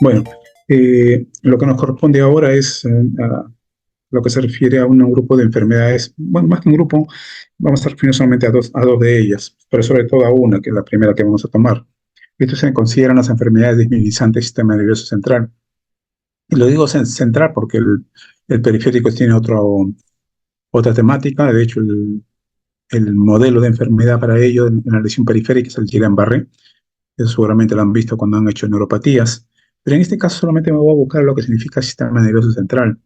Bueno, lo que nos corresponde ahora es a lo que se refiere a un grupo de enfermedades, bueno, más que un grupo, vamos a referirnos solamente a dos de ellas, pero sobre todo a una, que es la primera que vamos a tomar. Estos se consideran las enfermedades desminimizantes del sistema nervioso central. Y lo digo central porque el periférico tiene otra temática. De hecho, el modelo de enfermedad para ello en la lesión periférica es el Guillain-Barré. Eso seguramente lo han visto cuando han hecho neuropatías. Pero en este caso solamente me voy a buscar lo que significa sistema nervioso central.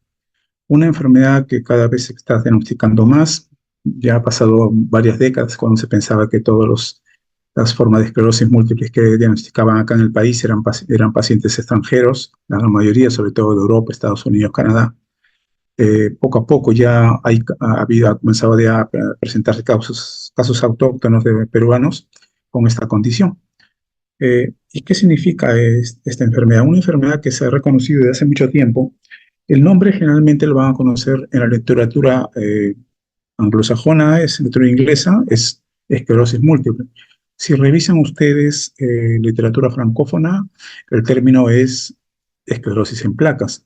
Una enfermedad que cada vez se está diagnosticando más. Ya ha pasado varias décadas cuando se pensaba que todas las formas de esclerosis múltiple que diagnosticaban acá en el país eran pacientes extranjeros, la gran mayoría, sobre todo de Europa, Estados Unidos, Canadá. Poco a poco ya ha comenzado ya a presentarse casos autóctonos de peruanos con esta condición. ¿Y qué significa esta enfermedad? Una enfermedad que se ha reconocido desde hace mucho tiempo. El nombre generalmente lo van a conocer en la literatura anglosajona, es literatura inglesa, es esclerosis múltiple. Si revisan ustedes literatura francófona, el término es esclerosis en placas.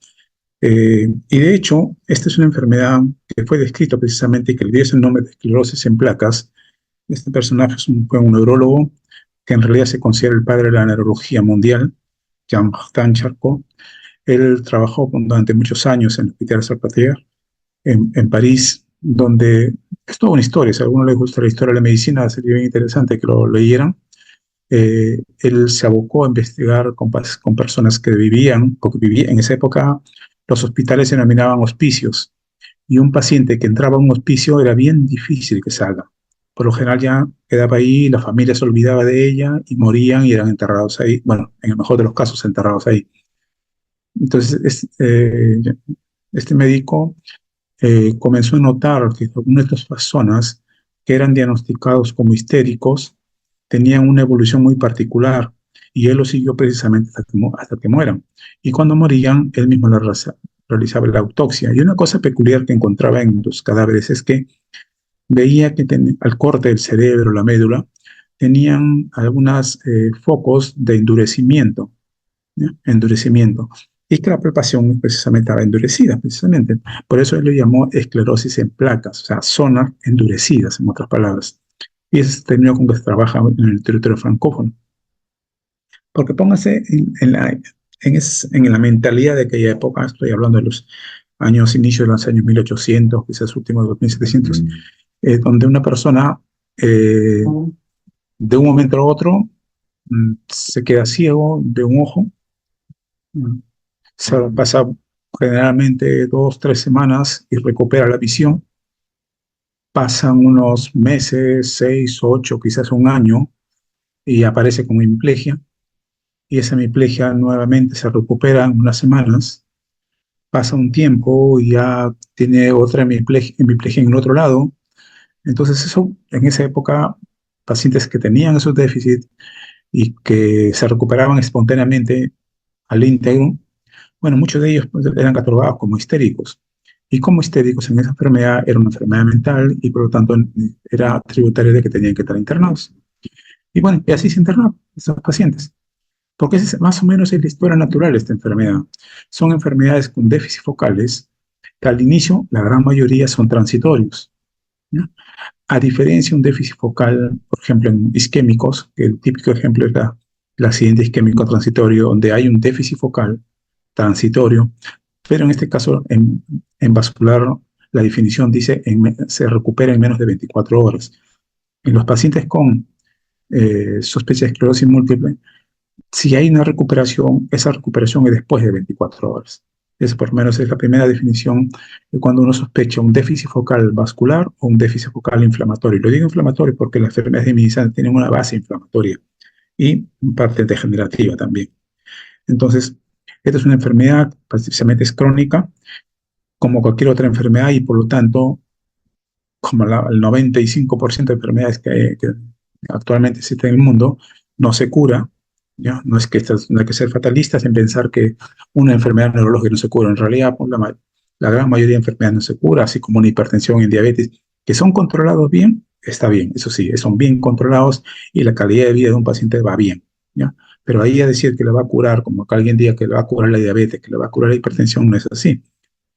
Y de hecho, esta es una enfermedad que fue descrita precisamente y que le dio ese nombre de esclerosis en placas. Este personaje fue un neurólogo que en realidad se considera el padre de la neurología mundial, Jean-Martin Charcot. Él trabajó durante muchos años en el Hospital Salpêtrière, en París, donde es toda una historia. Si a alguno les gusta la historia de la medicina, sería bien interesante que lo leyeran. Él se abocó a investigar con personas que vivían, porque vivía, en esa época los hospitales se denominaban hospicios, y un paciente que entraba a un hospicio era bien difícil que salga. Por lo general ya quedaba ahí, la familia se olvidaba de ella y morían y eran enterrados ahí. Bueno, en el mejor de los casos, enterrados ahí. Entonces, este médico comenzó a notar que algunas de estas personas que eran diagnosticados como histéricos tenían una evolución muy particular y él lo siguió precisamente hasta que mueran. Y cuando morían, él mismo realizaba la autopsia. Y una cosa peculiar que encontraba en los cadáveres es que veía que al corte del cerebro, la médula, tenían algunos focos de endurecimiento, ¿ya? Endurecimiento. Y que la palpación precisamente estaba endurecida, precisamente. Por eso él lo llamó esclerosis en placas, o sea, zonas endurecidas, en otras palabras. Y ese es el término con que se trabaja en el territorio francófono. Porque póngase en la mentalidad de aquella época, estoy hablando de los años, inicios de los años 1800, quizás últimos de los 1700, donde una persona eh, de un momento a otro se queda ciego de un ojo. mm, Se pasa generalmente 2, 3 semanas y recupera la visión. Pasan unos meses, 6, 8, quizás un año, y aparece como hemiplegia. Y esa hemiplegia nuevamente se recupera en unas semanas. Pasa un tiempo y ya tiene otra hemiplegia en el otro lado. Entonces eso, en esa época, pacientes que tenían esos déficits y que se recuperaban espontáneamente al íntegro, bueno, muchos de ellos pues, eran catalogados como histéricos. Y como histéricos en esa enfermedad era una enfermedad mental y por lo tanto era tributaria de que tenían que estar internados. Y bueno, y así se internaban esos pacientes. Porque más o menos es la historia natural de esta enfermedad. Son enfermedades con déficit focales que al inicio la gran mayoría son transitorios, ¿no? A diferencia de un déficit focal, por ejemplo, en isquémicos, que el típico ejemplo es el accidente isquémico transitorio, donde hay un déficit focal transitorio, pero en este caso, en vascular, la definición dice se recupera en menos de 24 horas. En los pacientes con sospecha de esclerosis múltiple, si hay una recuperación, esa recuperación es después de 24 horas. Esa por lo menos es la primera definición de cuando uno sospecha un déficit focal vascular o un déficit focal inflamatorio. Lo digo inflamatorio porque las enfermedades inmunizantes tienen una base inflamatoria y parte degenerativa también. Entonces, esta es una enfermedad, precisamente es crónica, como cualquier otra enfermedad y por lo tanto, como el 95% de enfermedades que actualmente existen en el mundo, no se cura. ¿Ya? No hay que ser fatalistas en pensar que una enfermedad neurológica no se cura. En realidad, pues, la gran mayoría de enfermedades no se cura, así como una hipertensión y diabetes, que son controlados bien, está bien, eso sí, son bien controlados y la calidad de vida de un paciente va bien, ¿ya? Pero ahí a decir que le va a curar, como que alguien diga que le va a curar la diabetes, que le va a curar la hipertensión, no es así.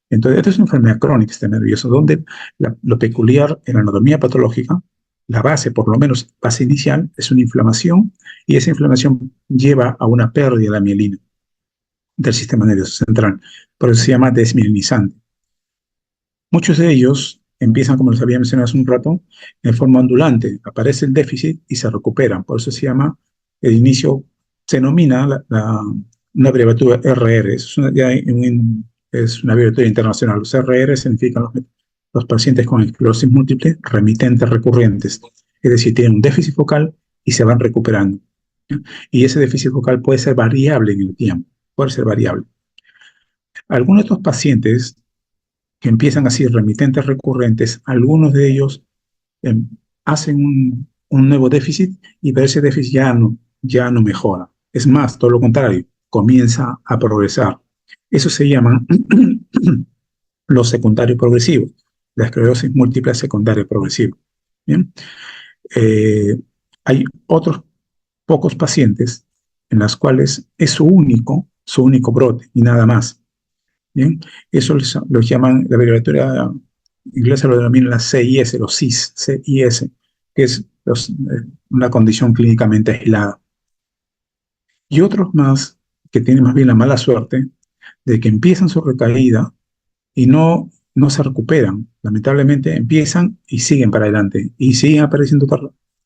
Entonces, esto es una enfermedad crónica, este nervioso, donde lo peculiar en la anatomía patológica, la base, por lo menos base inicial, es una inflamación y esa inflamación lleva a una pérdida de la mielina del sistema nervioso central. Por eso se llama desmielinizante. Muchos de ellos empiezan, como les había mencionado hace un rato, en forma ondulante. Aparece el déficit y se recuperan. Por eso se llama el inicio, se denomina una abreviatura RR. Es una abreviatura internacional. Los RR significan los pacientes con esclerosis múltiple remitentes recurrentes. Es decir, tienen un déficit focal y se van recuperando. Y ese déficit focal puede ser variable en el tiempo. Puede ser variable. Algunos de estos pacientes que empiezan así remitentes recurrentes, algunos de ellos eh, hacen un nuevo déficit y pero ese déficit ya no mejora. Es más, todo lo contrario, comienza a progresar. Eso se llaman los secundarios progresivos, la esclerosis múltiple secundaria progresiva. ¿Bien? Eh, Hay otros pocos pacientes en las cuales es su único brote y nada más. ¿Bien? Eso los llaman, la abreviatura inglesa lo denomina la CIS, los CIS, CIS, que es una condición clínicamente aislada. Y otros más que tienen más bien la mala suerte de que empiezan su recaída y no se recuperan. Lamentablemente empiezan y siguen para adelante, y siguen apareciendo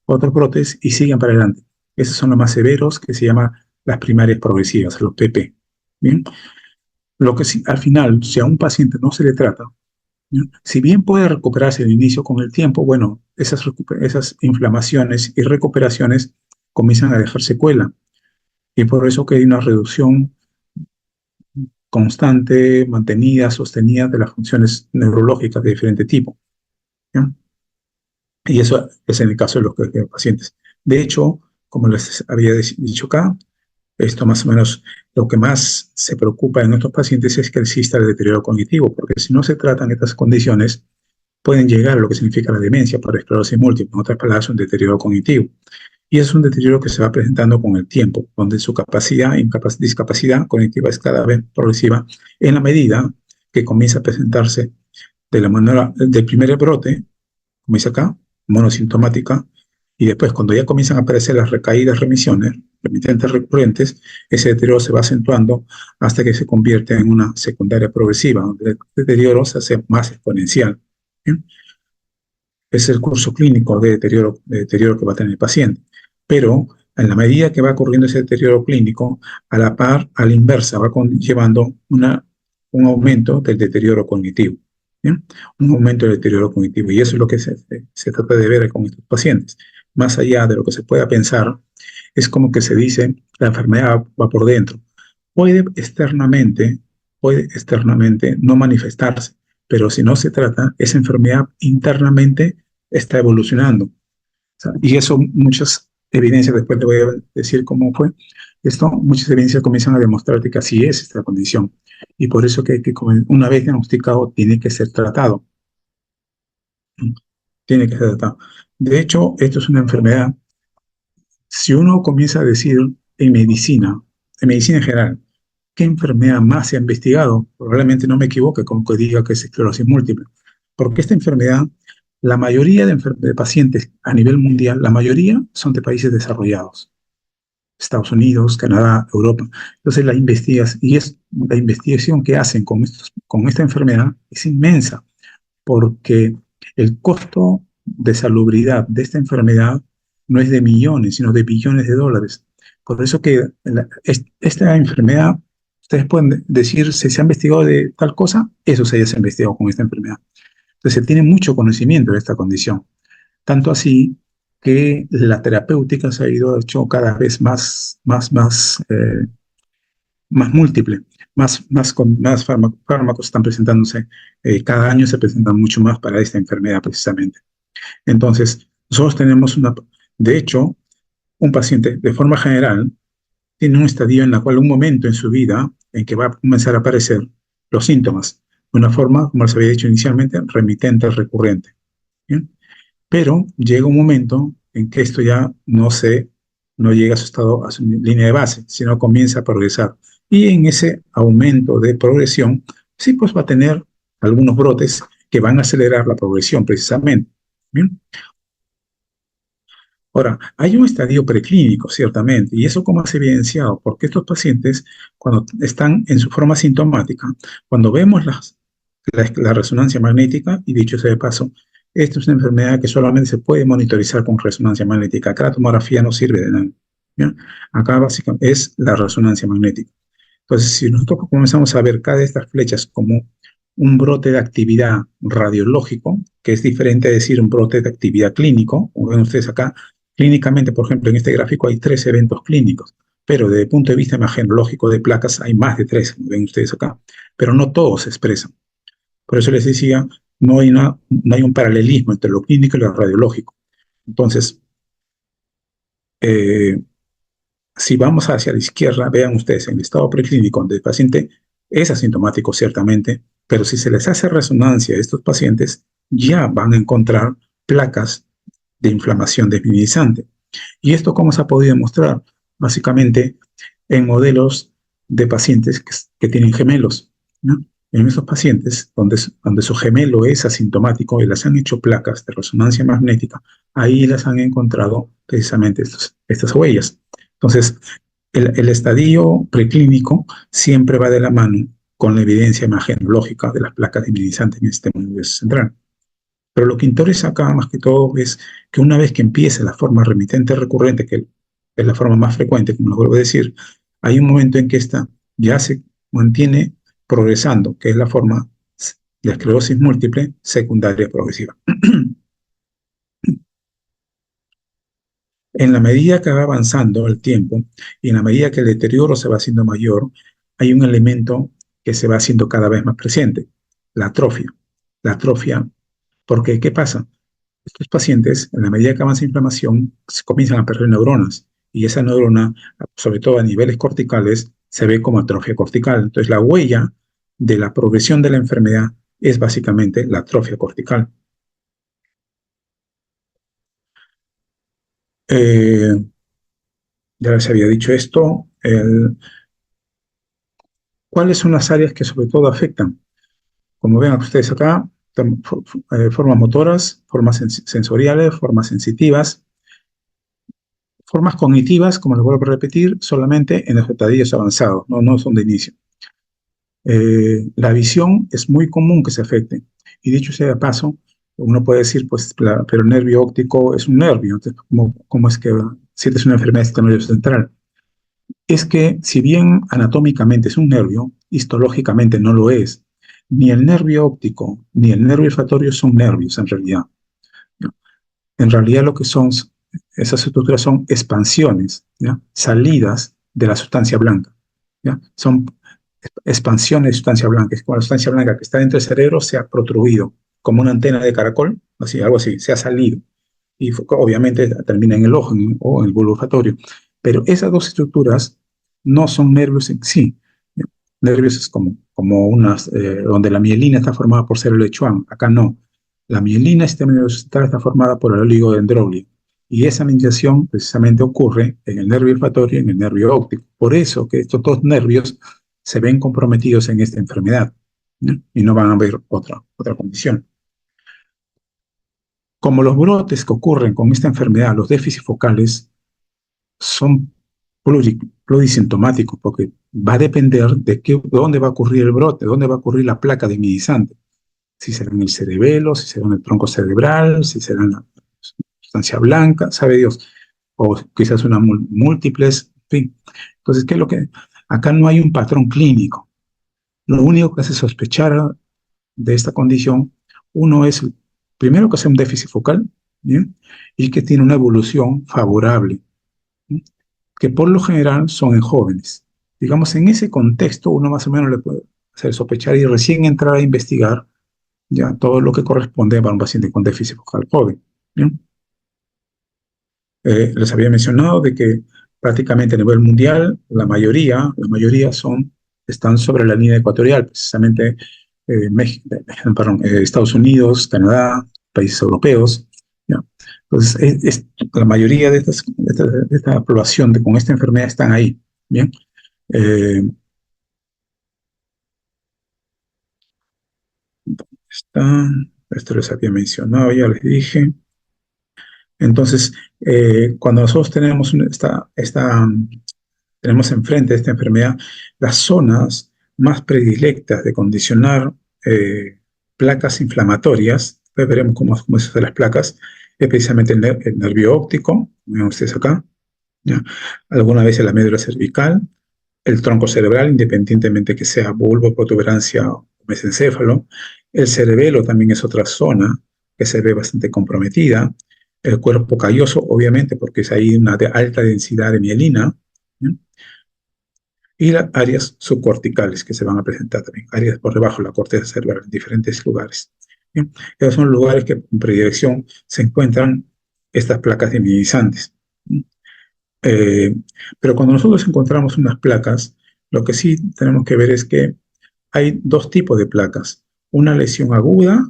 otros brotes y siguen para adelante. Esos son los más severos, que se llaman las primarias progresivas, los PP. ¿Bien? Lo que si, al final, si a un paciente no se le trata, ¿no? Si bien puede recuperarse al inicio con el tiempo, bueno, esas inflamaciones y recuperaciones comienzan a dejar secuela. Y por eso que hay una reducción constante, mantenida, sostenida de las funciones neurológicas de diferente tipo. ¿Ya? Y eso es en el caso de los pacientes. De hecho, como les había dicho acá, esto más o menos lo que más se preocupa en estos pacientes es que exista el deterioro cognitivo, porque si no se tratan estas condiciones, pueden llegar a lo que significa la demencia por esclerosis múltiple, en otras palabras, un deterioro cognitivo. Y es un deterioro que se va presentando con el tiempo, donde su discapacidad cognitiva es cada vez progresiva en la medida que comienza a presentarse de la manera del primer brote, como dice acá, monosintomática, y después cuando ya comienzan a aparecer las recaídas, remisiones, remitentes recurrentes, ese deterioro se va acentuando hasta que se convierte en una secundaria progresiva, donde el deterioro se hace más exponencial. ¿Bien? Es el curso clínico de deterioro que va a tener el paciente. Pero en la medida que va ocurriendo ese deterioro clínico, a la par, a la inversa, va llevando un aumento del deterioro cognitivo. ¿Bien? Un aumento del deterioro cognitivo. Y eso es lo que se trata de ver con estos pacientes. Más allá de lo que se pueda pensar, es como que se dice, la enfermedad va por dentro. Puede externamente, puede externamente no manifestarse, pero si no se trata, esa enfermedad internamente está evolucionando. O sea, y eso muchas evidencias, después te voy a decir cómo fue, muchas evidencias comienzan a demostrarte que así es esta condición. Y por eso que una vez diagnosticado tiene que ser tratado. Tiene que ser tratado. De hecho, esto es una enfermedad. Si uno comienza a decir en medicina en general, ¿qué enfermedad más se ha investigado? Probablemente no me equivoque con que diga que es esclerosis múltiple. Porque esta enfermedad, la mayoría de pacientes a nivel mundial, la mayoría son de países desarrollados. Estados Unidos, Canadá, Europa. Entonces la investigación que hacen con esta enfermedad es inmensa, porque el costo de salubridad de esta enfermedad no es de millones, sino de billones de dólares. Por eso que esta enfermedad, ustedes pueden decir, si se ha investigado de tal cosa, eso se haya investigado con esta enfermedad. Entonces se tiene mucho conocimiento de esta condición. Tanto así que la terapéutica se ha ido hecho cada vez más múltiple, con más fármacos están presentándose, cada año se presentan mucho más para esta enfermedad precisamente. Entonces, nosotros tenemos de hecho, un paciente de forma general tiene un estadio en la cual un momento en su vida en que va a comenzar a aparecer los síntomas, de una forma, como les había dicho inicialmente, remitente recurrente. ¿Bien? Pero llega un momento en que esto ya no llega a su estado, a su línea de base, sino comienza a progresar. Y en ese aumento de progresión, sí, pues va a tener algunos brotes que van a acelerar la progresión precisamente. ¿Bien? Ahora, hay un estadio preclínico, ciertamente, y eso cómo se ha evidenciado, porque estos pacientes, cuando están en su forma sintomática, cuando vemos la resonancia magnética, y dicho sea de paso, esta es una enfermedad que solamente se puede monitorizar con resonancia magnética. Acá la tomografía no sirve de nada. ¿Ya? Acá básicamente es la resonancia magnética. Entonces, si nosotros comenzamos a ver cada de estas flechas como un brote de actividad radiológico, que es diferente a decir un brote de actividad clínico, como ven ustedes acá, clínicamente, por ejemplo, en este gráfico hay 3 eventos clínicos, pero desde el punto de vista imagenológico de placas hay más de 3, como ven ustedes acá, pero no todos se expresan. Por eso les decía, no hay un paralelismo entre lo clínico y lo radiológico. Entonces, eh, si vamos hacia la izquierda, vean ustedes en el estado preclínico donde el paciente es asintomático ciertamente, pero si se les hace resonancia a estos pacientes, ya van a encontrar placas de inflamación desminimizante. ¿Y esto cómo se ha podido demostrar? Básicamente en modelos de pacientes que tienen gemelos, ¿no? En esos pacientes donde su gemelo es asintomático y les han hecho placas de resonancia magnética, ahí las han encontrado precisamente estas huellas. Entonces, el estadio preclínico siempre va de la mano con la evidencia imagenológica de las placas diminizantes en el sistema nervioso central. Pero lo que interesa acá más que todo es que una vez que empiece la forma remitente recurrente, que es la forma más frecuente, como lo vuelvo a decir, hay un momento en que esta ya se mantiene progresando, que es la forma de esclerosis múltiple secundaria progresiva. En la medida que va avanzando el tiempo y en la medida que el deterioro se va haciendo mayor, hay un elemento que se va haciendo cada vez más presente, la atrofia. La atrofia, porque ¿qué pasa? Estos pacientes, en la medida que avanza la inflamación, comienzan a perder neuronas y esa neurona, sobre todo a niveles corticales, se ve como atrofia cortical. Entonces, la huella de la progresión de la enfermedad es básicamente la atrofia cortical. Eh, ya les había dicho esto. ¿Cuáles son las áreas que sobre todo afectan? Como ven ustedes acá, formas motoras, formas sensoriales, formas sensitivas, formas cognitivas, como les vuelvo a repetir, solamente en los estadios avanzados, no son de inicio. La visión es muy común que se afecte. Y dicho sea de paso, uno puede decir, pues, pero el nervio óptico es un nervio. Entonces, ¿cómo es que sientes una enfermedad del sistema nervioso central? Es que, si bien anatómicamente es un nervio, histológicamente no lo es. Ni el nervio óptico ni el nervio olfatorio son nervios en realidad. ¿Ya? En realidad lo que son, esas estructuras son expansiones, ¿ya? Salidas de la sustancia blanca. ¿Ya? Son expansiones de sustancia blanca. Es como la sustancia blanca que está dentro del cerebro se ha protruido, como una antena de caracol, así, algo así, se ha salido. Y obviamente termina en el ojo o en el bulbo olfatorio. Pero esas dos estructuras no son nervios en sí. ¿Ya? Nervios es como unas, donde la mielina está formada por células de Schwann. Acá no. La mielina sistema nervioso central está formada por el oligodendroglio. Y esa mediación precisamente ocurre en el nervio olfatorio y en el nervio óptico. Por eso que estos dos nervios se ven comprometidos en esta enfermedad, ¿no? Y no van a haber otra condición. Como los brotes que ocurren con esta enfermedad, los déficits focales, son plurisintomáticos porque va a depender de dónde va a ocurrir el brote, dónde va a ocurrir la placa diminizante. Si será en el cerebelo, si será en el tronco cerebral, si será en la sustancia blanca, sabe Dios, o quizás una múltiples, en fin. Entonces, ¿qué es lo que? Acá no hay un patrón clínico. Lo único que hace sospechar de esta condición, uno es, primero, que sea un déficit focal, ¿bien? Y que tiene una evolución favorable, ¿sí? Que por lo general son en jóvenes. Digamos, en ese contexto uno más o menos le puede hacer sospechar y recién entrar a investigar ya todo lo que corresponde para un paciente con déficit focal joven, ¿bien? Les había mencionado de que prácticamente a nivel mundial la mayoría están sobre la línea ecuatorial, precisamente México, perdón, Estados Unidos, Canadá, países europeos, ¿ya? Entonces, la mayoría de esta población con esta enfermedad están ahí, ¿bien? Eh, esto les había mencionado, ya les dije. Entonces, cuando nosotros tenemos tenemos enfrente esta enfermedad, las zonas más predilectas de condicionar eh, placas inflamatorias, pues veremos cómo es eso de las placas, es precisamente el nervio óptico, ven ustedes acá, ¿ya? Alguna vez la médula cervical, el tronco cerebral, independientemente que sea bulbo, protuberancia o mesencéfalo. El cerebelo también es otra zona que se ve bastante comprometida. El cuerpo calloso, obviamente, porque es ahí una alta densidad de mielina. ¿Sí? Y las áreas subcorticales que se van a presentar también, áreas por debajo de la corteza cerebral en diferentes lugares. ¿Sí? Esos son lugares que en predilección se encuentran estas placas diminizantes. ¿Sí? Eh, pero cuando nosotros encontramos unas placas, lo que sí tenemos que ver es que hay dos tipos de placas. Una lesión aguda,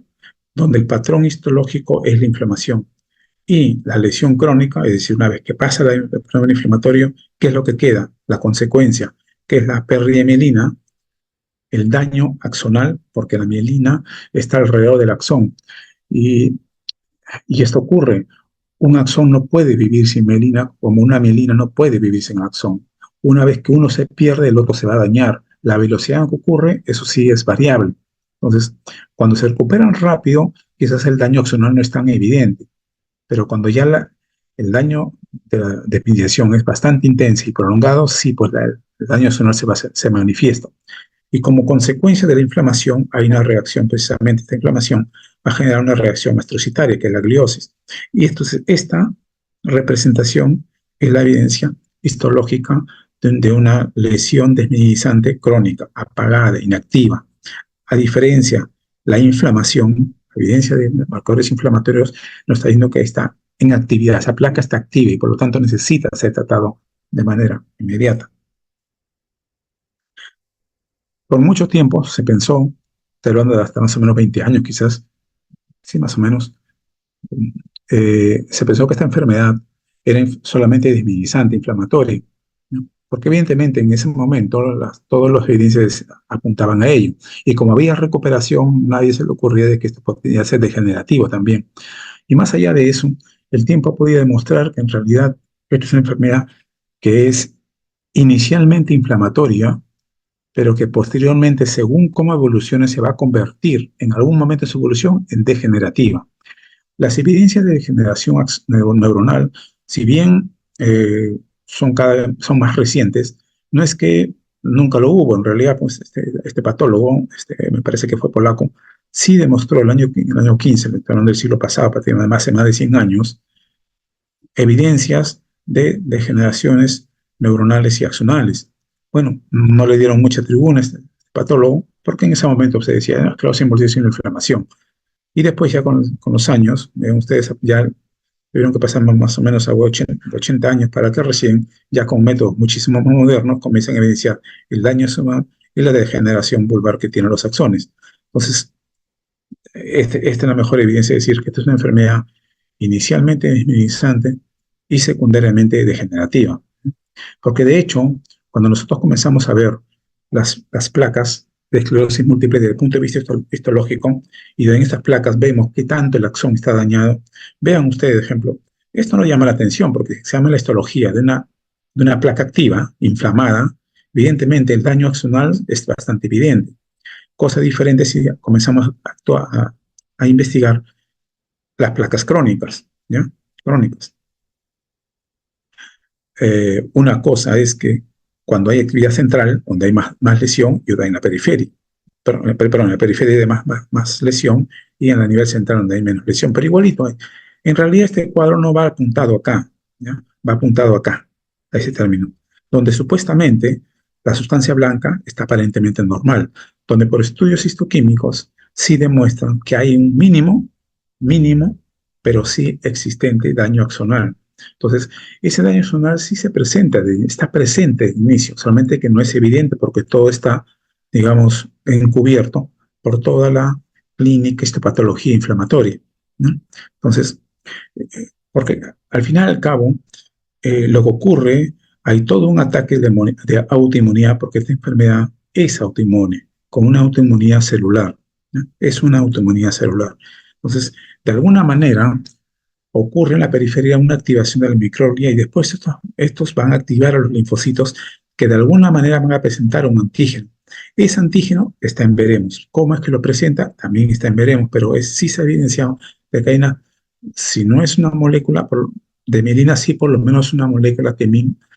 donde el patrón histológico es la inflamación, y la lesión crónica, es decir, una vez que pasa el problema inflamatorio, ¿qué es lo que queda? La consecuencia, que es la pérdida de mielina, el daño axonal, porque la mielina está alrededor del axón. Y, y esto ocurre. Un axón no puede vivir sin mielina, como una mielina no puede vivir sin axón. Una vez que uno se pierde, el otro se va a dañar. La velocidad en que ocurre, eso sí es variable. Entonces, cuando se recuperan rápido, quizás el daño axonal no es tan evidente, pero cuando ya el daño de la desmielinization es bastante intenso y prolongado, sí, pues el daño axonal se manifiesta. Y como consecuencia de la inflamación, hay una reacción, precisamente esta inflamación va a generar una reacción astrocitaria, que es la gliosis. Y esta representación es la evidencia histológica de una lesión desmineralizante crónica, apagada, inactiva. A diferencia, la inflamación, la evidencia de marcadores inflamatorios, nos está diciendo que está en actividad, esa placa está activa y por lo tanto necesita ser tratado de manera inmediata. Por mucho tiempo se pensó, estoy hablando de hasta más o menos 20 años quizás, sí, más o menos, se pensó que esta enfermedad era solamente desminimizante, inflamatoria, ¿no? Porque evidentemente en ese momento todas las evidencias apuntaban a ello. Y como había recuperación, nadie se le ocurría de que esto podía ser degenerativo también. Y más allá de eso, el tiempo ha podido demostrar que en realidad esta es una enfermedad que es inicialmente inflamatoria, pero que posteriormente, según cómo evolucione, se va a convertir en algún momento de su evolución en degenerativa. Las evidencias de degeneración neuronal, si bien son más recientes, no es que nunca lo hubo. En realidad, pues, este patólogo, me parece que fue polaco, sí demostró el año 15, hablando del siglo pasado, prácticamente hace más de 100 años, evidencias de degeneraciones neuronales y axonales. Bueno, no le dieron mucha tribuna a este patólogo, porque en ese momento se decía, "Ah, claro, símbolo de una inflamación". Y después ya con los años, ustedes ya tuvieron que pasar más o menos a 80 años para que recién, ya con métodos muchísimo más modernos, comiencen a evidenciar el daño axonal y la degeneración vulvar que tienen los axones. Entonces, esta es la mejor evidencia de decir que esta es una enfermedad inicialmente desminimizante y secundariamente degenerativa. Porque de hecho, cuando nosotros comenzamos a ver las placas de esclerosis múltiple desde el punto de vista histológico, y en estas placas vemos qué tanto el axón está dañado, vean ustedes, por ejemplo, esto no llama la atención porque se llama la histología de una placa activa, inflamada. Evidentemente, el daño axonal es bastante evidente. Cosa diferente si comenzamos a investigar las placas crónicas, ¿ya? Crónicas. Una cosa es que cuando hay actividad central, donde hay más lesión, y otra en la periferia. Perdón, en la periferia hay más lesión y en la nivel central donde hay menos lesión. Pero igualito, en realidad este cuadro no va apuntado acá, ¿ya? Va apuntado acá, a ese término, donde supuestamente la sustancia blanca está aparentemente normal, donde por estudios histoquímicos sí demuestran que hay un mínimo, pero sí existente daño axonal. Entonces, ese daño axonal sí se presenta, está presente de inicio, solamente que no es evidente porque todo está, digamos, encubierto por toda la clínica histopatología inflamatoria, ¿no? Entonces, Porque al final y al cabo, lo que ocurre, hay todo un ataque de autoinmunidad, porque esta enfermedad es autoinmune, con una autoinmunidad celular, ¿no? Es una autoinmunidad celular. Entonces, de alguna manera, ocurre en la periferia una activación de la microglia y después estos van a activar a los linfocitos que de alguna manera van a presentar un antígeno. Ese antígeno está en veremos. ¿Cómo es que lo presenta? También está en veremos, pero sí se ha evidenciado de que hay una, si no es una molécula de mielina, sí por lo menos una molécula que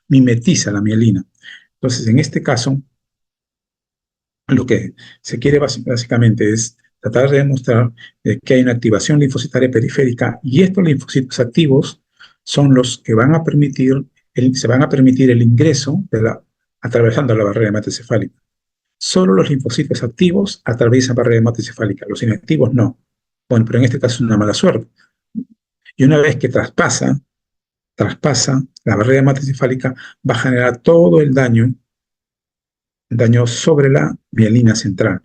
mimetiza la mielina. Entonces, en este caso, lo que se quiere básicamente es tratar de demostrar que hay una activación linfocitaria periférica y estos linfocitos activos son los que van a permitir se van a permitir el ingreso atravesando la barrera hematocefálica. Solo los linfocitos activos atraviesan barrera hematocefálica, los inactivos no. Bueno, pero en este caso es una mala suerte. Y una vez que traspasa la barrera hematocefálica, va a generar todo el daño sobre la mielina central,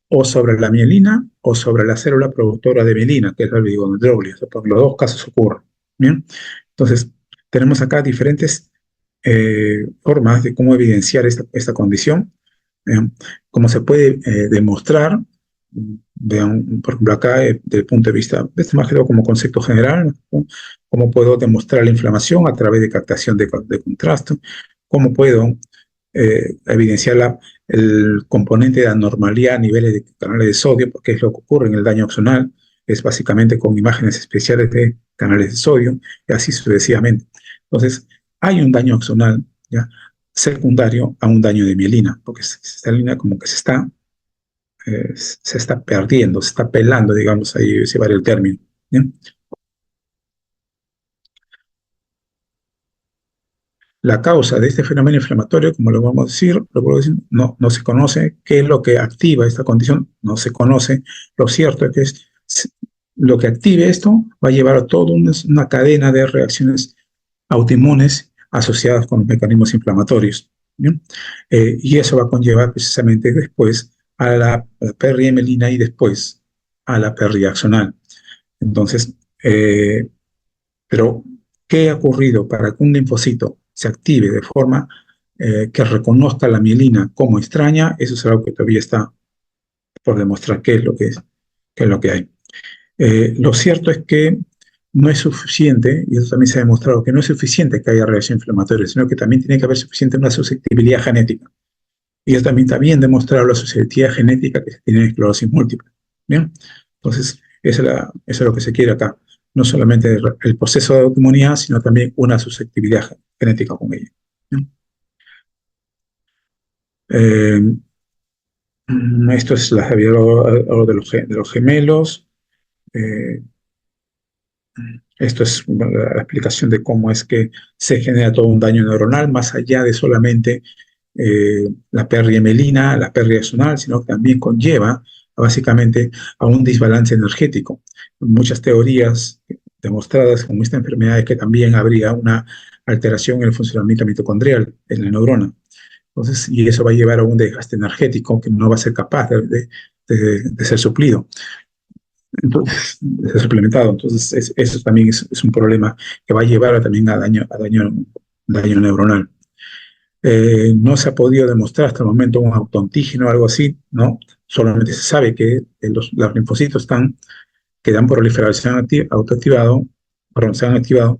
o sobre la mielina o sobre la célula productora de mielina, que es la oligodendroglio. Por los dos casos ocurren. ¿Bien? Entonces, tenemos acá diferentes formas de cómo evidenciar esta condición. Como se puede demostrar, vean, por ejemplo, acá, desde el punto de vista, esto más que todo como concepto general, ¿no? Cómo puedo demostrar la inflamación a través de captación de contraste, cómo puedo evidenciar el componente de anormalidad a niveles de canales de sodio, porque es lo que ocurre en el daño axonal, es básicamente con imágenes especiales de canales de sodio, y así sucesivamente. Entonces, hay un daño axonal, ¿ya?, secundario a un daño de mielina, porque esta línea como que se está perdiendo, se está pelando, digamos, ahí se va el término. ¿Bien? La causa de este fenómeno inflamatorio, como lo vamos a decir, no se conoce qué es lo que activa esta condición, no se conoce. Lo cierto es que lo que active esto va a llevar a toda una cadena de reacciones autoinmunes asociadas con los mecanismos inflamatorios. ¿Bien? Y eso va a conllevar precisamente después a la pérdida mielina y después a la pérdida axonal. Entonces, pero, ¿qué ha ocurrido para que un linfocito se active de forma que reconozca la mielina como extraña? Eso es algo que todavía está por demostrar qué es lo que es, qué es lo que hay. Lo cierto es que no es suficiente, y eso también se ha demostrado, que no es suficiente que haya reacción inflamatoria, sino que también tiene que haber suficiente una susceptibilidad genética. Y eso también está bien demostrado la susceptibilidad genética que se tiene en esclerosis múltiple. ¿Bien? Entonces, eso es lo que se quiere acá. No solamente el proceso de autoinmunidad, sino también una susceptibilidad genética con ella. ¿Bien? Eh, Esto es algo de los gemelos. Eh, Esto es la explicación de cómo es que se genera todo un daño neuronal, más allá de solamente la pérdida mielina, la pérdida axonal, sino que también conlleva básicamente a un desbalance energético. Muchas teorías demostradas con esta enfermedad es que también habría una alteración en el funcionamiento mitocondrial en la neurona. Entonces, y eso va a llevar a un desgaste energético que no va a ser capaz de ser suplido. Entonces, de ser suplementado. Entonces, eso también es un problema que va a llevar también a daño neuronal. No se ha podido demostrar hasta el momento un autoantígeno o algo así, ¿no? Solamente se sabe que los linfocitos que dan proliferación autoactivado, perdón, se han activado,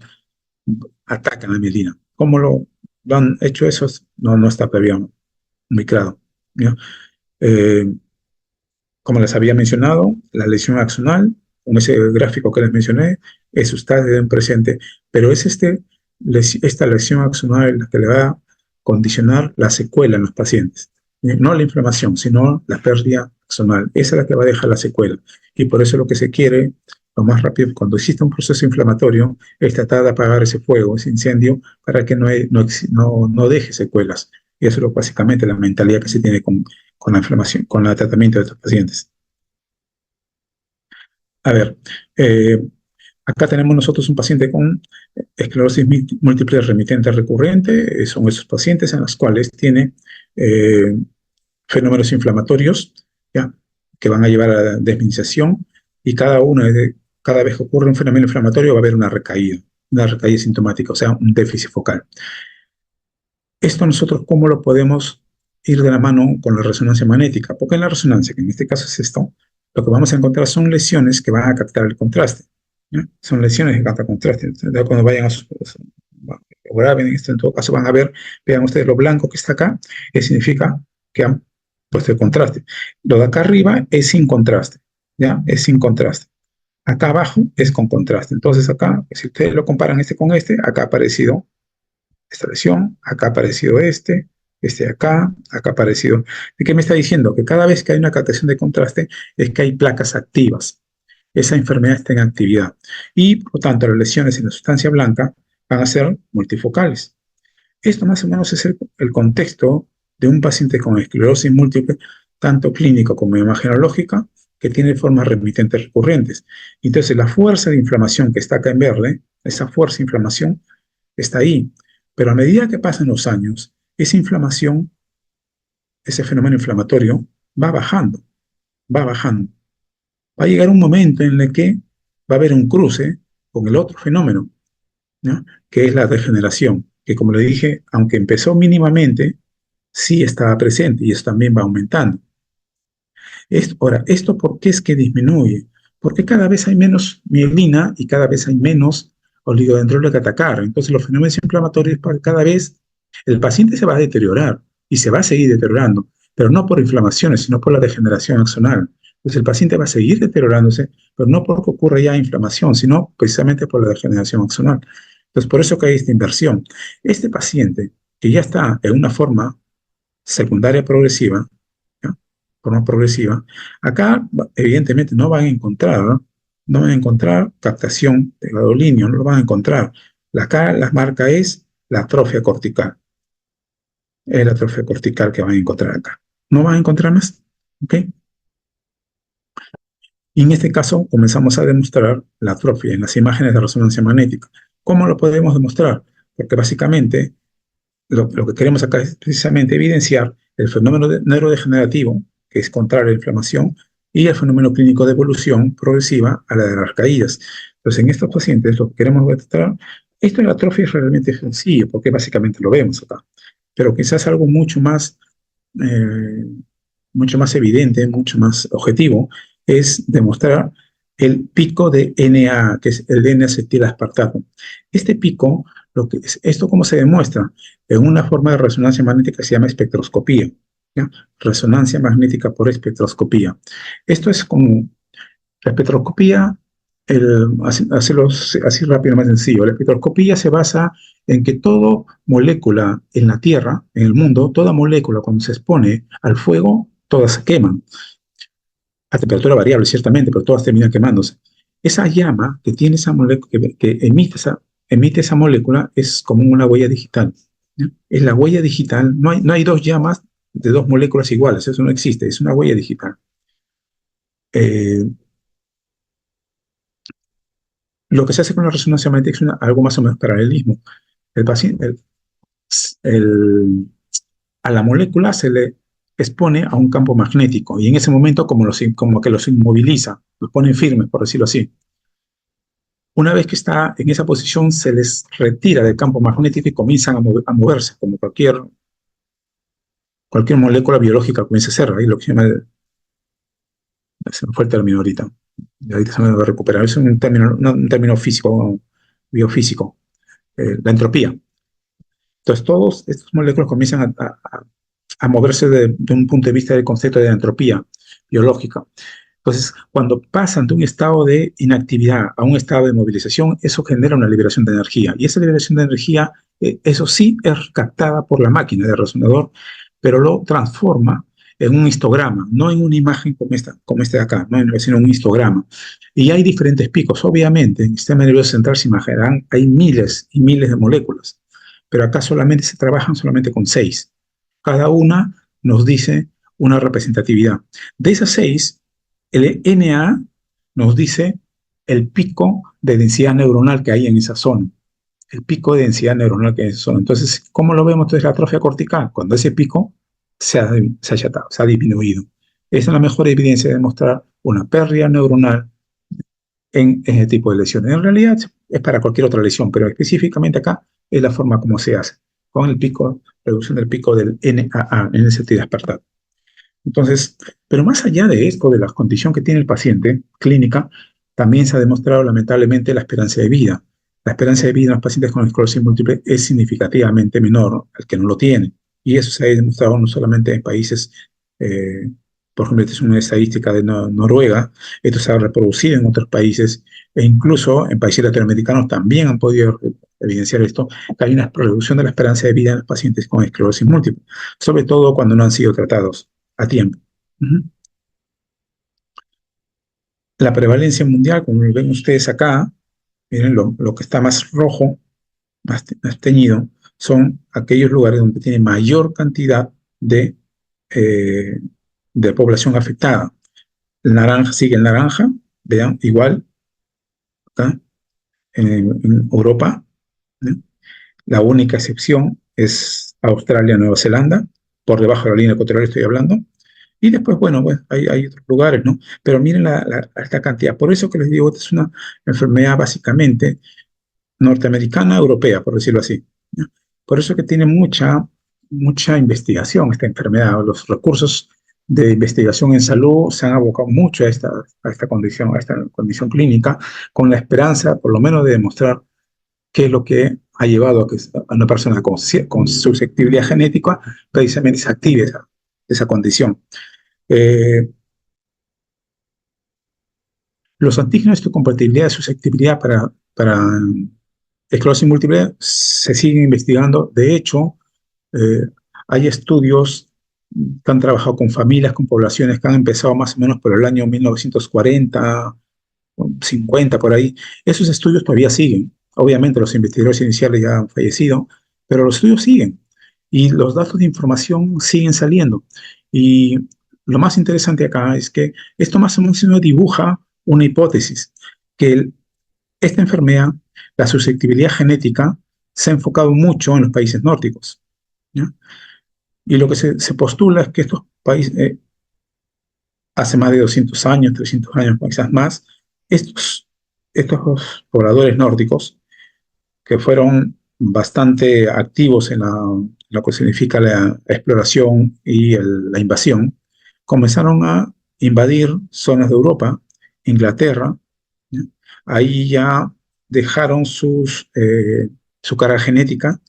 atacan la mielina. ¿Cómo lo han hecho eso? No está todavía muy claro, ¿no? Eh, Como les había mencionado, la lesión axonal, con ese gráfico que les mencioné, eso está en presente, pero es esta lesión axonal la que le va a condicionar la secuela en los pacientes. No la inflamación, sino la pérdida axonal. Esa es la que va a dejar la secuela. Y por eso lo que se quiere, lo más rápido, cuando existe un proceso inflamatorio, es tratar de apagar ese fuego, ese incendio, para que no deje secuelas. Y eso es básicamente la mentalidad que se tiene con la inflamación, con el tratamiento de estos pacientes. A ver, eh, acá tenemos nosotros un paciente con esclerosis múltiple remitente recurrente. Son esos pacientes en los cuales tiene eh, fenómenos inflamatorios, ¿ya?, que van a llevar a la desminización, y cada uno cada vez que ocurre un fenómeno inflamatorio va a haber una recaída sintomática, o sea, un déficit focal. Esto nosotros, ¿cómo lo podemos ir de la mano con la resonancia magnética? Porque en la resonancia, que en este caso es esto, lo que vamos a encontrar son lesiones que van a captar el contraste. ¿Ya? Son lesiones que captan contraste. Entonces, cuando vayan o graben esto, en todo caso van a ver, vean ustedes lo blanco que está acá, que significa que han puesto el contraste. Lo de acá arriba es sin contraste, ¿ya? Es sin contraste. Acá abajo es con contraste. Entonces acá, si ustedes lo comparan este con este, acá ha aparecido esta lesión, acá ha aparecido este acá ha aparecido. ¿De qué me está diciendo? Que cada vez que hay una captación de contraste es que hay placas activas. Esa enfermedad está en actividad. Y, por lo tanto, las lesiones en la sustancia blanca van a ser multifocales. Esto más o menos es el contexto de un paciente con esclerosis múltiple, tanto clínico como imagenológica, que tiene formas remitentes recurrentes. Entonces, la fuerza de inflamación que está acá en verde, esa fuerza de inflamación está ahí. Pero a medida que pasan los años, esa inflamación, ese fenómeno inflamatorio, va bajando, va bajando. Va a llegar un momento en el que va a haber un cruce con el otro fenómeno, ¿no? Que es la degeneración, que como le dije, aunque empezó mínimamente, sí estaba presente y eso también va aumentando. Ahora, ¿esto por qué es que disminuye? Porque cada vez hay menos mielina y cada vez hay menos oligodendrolo que atacar. Entonces los fenómenos inflamatorios cada vez el paciente se va a deteriorar y se va a seguir deteriorando, pero no por inflamaciones, sino por la degeneración axonal. Entonces el paciente va a seguir deteriorándose, pero no porque ocurra ya inflamación, sino precisamente por la degeneración axonal. Entonces por eso que hay esta inversión. Este paciente que ya está en una forma secundaria progresiva, ¿ya? Forma progresiva, acá evidentemente no van a encontrar, ¿no? No van a encontrar captación de gadolinio, no lo van a encontrar. Acá la marca es la atrofia cortical. Es la atrofia cortical que van a encontrar acá. No van a encontrar más, ¿ok? Y en este caso comenzamos a demostrar la atrofia en las imágenes de resonancia magnética. ¿Cómo lo podemos demostrar? Porque básicamente lo que queremos acá es precisamente evidenciar el fenómeno neurodegenerativo, que es contrario a la inflamación, y el fenómeno clínico de evolución progresiva a la de las caídas. Entonces, en estos pacientes lo que queremos demostrar, esto de la atrofia es realmente sencillo, porque básicamente lo vemos acá, pero quizás algo eh, mucho más evidente, mucho más objetivo, es demostrar el pico de Na, que es el N-acetilaspartato. Este pico, ¿esto cómo se demuestra? En una forma de resonancia magnética que se llama espectroscopía, ¿ya? Resonancia magnética por espectroscopía. Esto es como la espectroscopía, así rápido, más sencillo. La espectroscopía se basa en que toda molécula en la Tierra, en el mundo, toda molécula cuando se expone al fuego, todas se queman. A temperatura variable, ciertamente, pero todas terminan quemándose. Esa llama que tiene esa molécula, que emite esa molécula, es como una huella digital, ¿ya? Es la huella digital. No hay dos llamas de dos moléculas iguales, eso no existe, es una huella digital. Eh, lo que se hace con la resonancia magnética es algo más o menos paralelismo. El paciente, el, a la molécula se le expone a un campo magnético y en ese momento como que los inmoviliza, los pone firmes, por decirlo así. Una vez que está en esa posición, se les retira del campo magnético y comienzan a moverse, como cualquier molécula biológica comienza a hacer. Ahí lo que se llama, se me fue el término ahorita, y ahorita se me va a recuperar. Es un término físico, biofísico, la entropía. Entonces, todos estos moléculas comienzan a moverse de un punto de vista del concepto de entropía biológica. Entonces, cuando pasan de un estado de inactividad a un estado de movilización, eso genera una liberación de energía. Y esa liberación de energía, eso sí es captada por la máquina de resonador, pero lo transforma en un histograma, no en una imagen como esta de acá, no, sino un histograma. Y hay diferentes picos. Obviamente, en el sistema nervioso central se imaginarán, hay miles y miles de moléculas, pero acá solamente se trabajan solamente con 6. Cada una nos dice una representatividad. De esas 6, el Na nos dice el pico de densidad neuronal que hay en esa zona. El pico de densidad neuronal que hay en esa zona. Entonces, ¿cómo lo vemos? Entonces, la atrofia cortical, cuando ese pico se ha achatado, se ha disminuido. Esa es la mejor evidencia de demostrar una pérdida neuronal en ese tipo de lesiones. En realidad es para cualquier otra lesión, pero específicamente acá es la forma como se hace, con el pico, reducción del pico del NAA, N-acetil aspartato. Entonces, pero más allá de esto, de la condición que tiene el paciente clínica, también se ha demostrado lamentablemente la esperanza de vida. La esperanza de vida en los pacientes con esclerosis múltiple es significativamente menor al que no lo tiene. Y eso se ha demostrado no solamente en países, eh, por ejemplo, esta es una estadística de Noruega, esto se ha reproducido en otros países e incluso en países latinoamericanos también han podido evidenciar esto, que hay una reducción de la esperanza de vida en los pacientes con esclerosis múltiple, sobre todo cuando no han sido tratados a tiempo. Uh-huh. La prevalencia mundial, como lo ven ustedes acá, miren lo que está más rojo, más teñido, son aquellos lugares donde tiene mayor cantidad eh, de población afectada. El naranja sigue el naranja, vean, igual, acá, en Europa. ¿Eh? La única excepción es Australia, Nueva Zelanda, por debajo de la línea ecuatorial estoy hablando. Y después, bueno, pues hay otros lugares, ¿no? Pero miren esta cantidad. Por eso que les digo, esta es una enfermedad básicamente norteamericana, europea, por decirlo así, ¿no? Por eso que tiene mucha investigación esta enfermedad. Los recursos de investigación en salud se han abocado mucho a esta condición clínica, con la esperanza, por lo menos, de demostrar qué es lo que ha llevado a que a una persona con susceptibilidad genética precisamente se active esa condición. Eh, los antígenos de compatibilidad y susceptibilidad para esclerosis múltiple se siguen investigando. De hecho, eh, hay estudios que han trabajado con familias, con poblaciones que han empezado más o menos por el año 1940, 50 por ahí. Esos estudios todavía siguen. Obviamente los investigadores iniciales ya han fallecido, pero los estudios siguen y los datos de información siguen saliendo. Y lo más interesante acá es que esto más o menos dibuja una hipótesis, que esta enfermedad, la susceptibilidad genética, se ha enfocado mucho en los países nórdicos, ¿ya? Y lo que se postula es que estos países, hace más de 200 años, 300 años, quizás más, estos, estos pobladores nórdicos, que fueron bastante activos en lo que significa la exploración y la invasión, comenzaron a invadir zonas de Europa, Inglaterra, ¿ya? Ahí ya dejaron su carga genética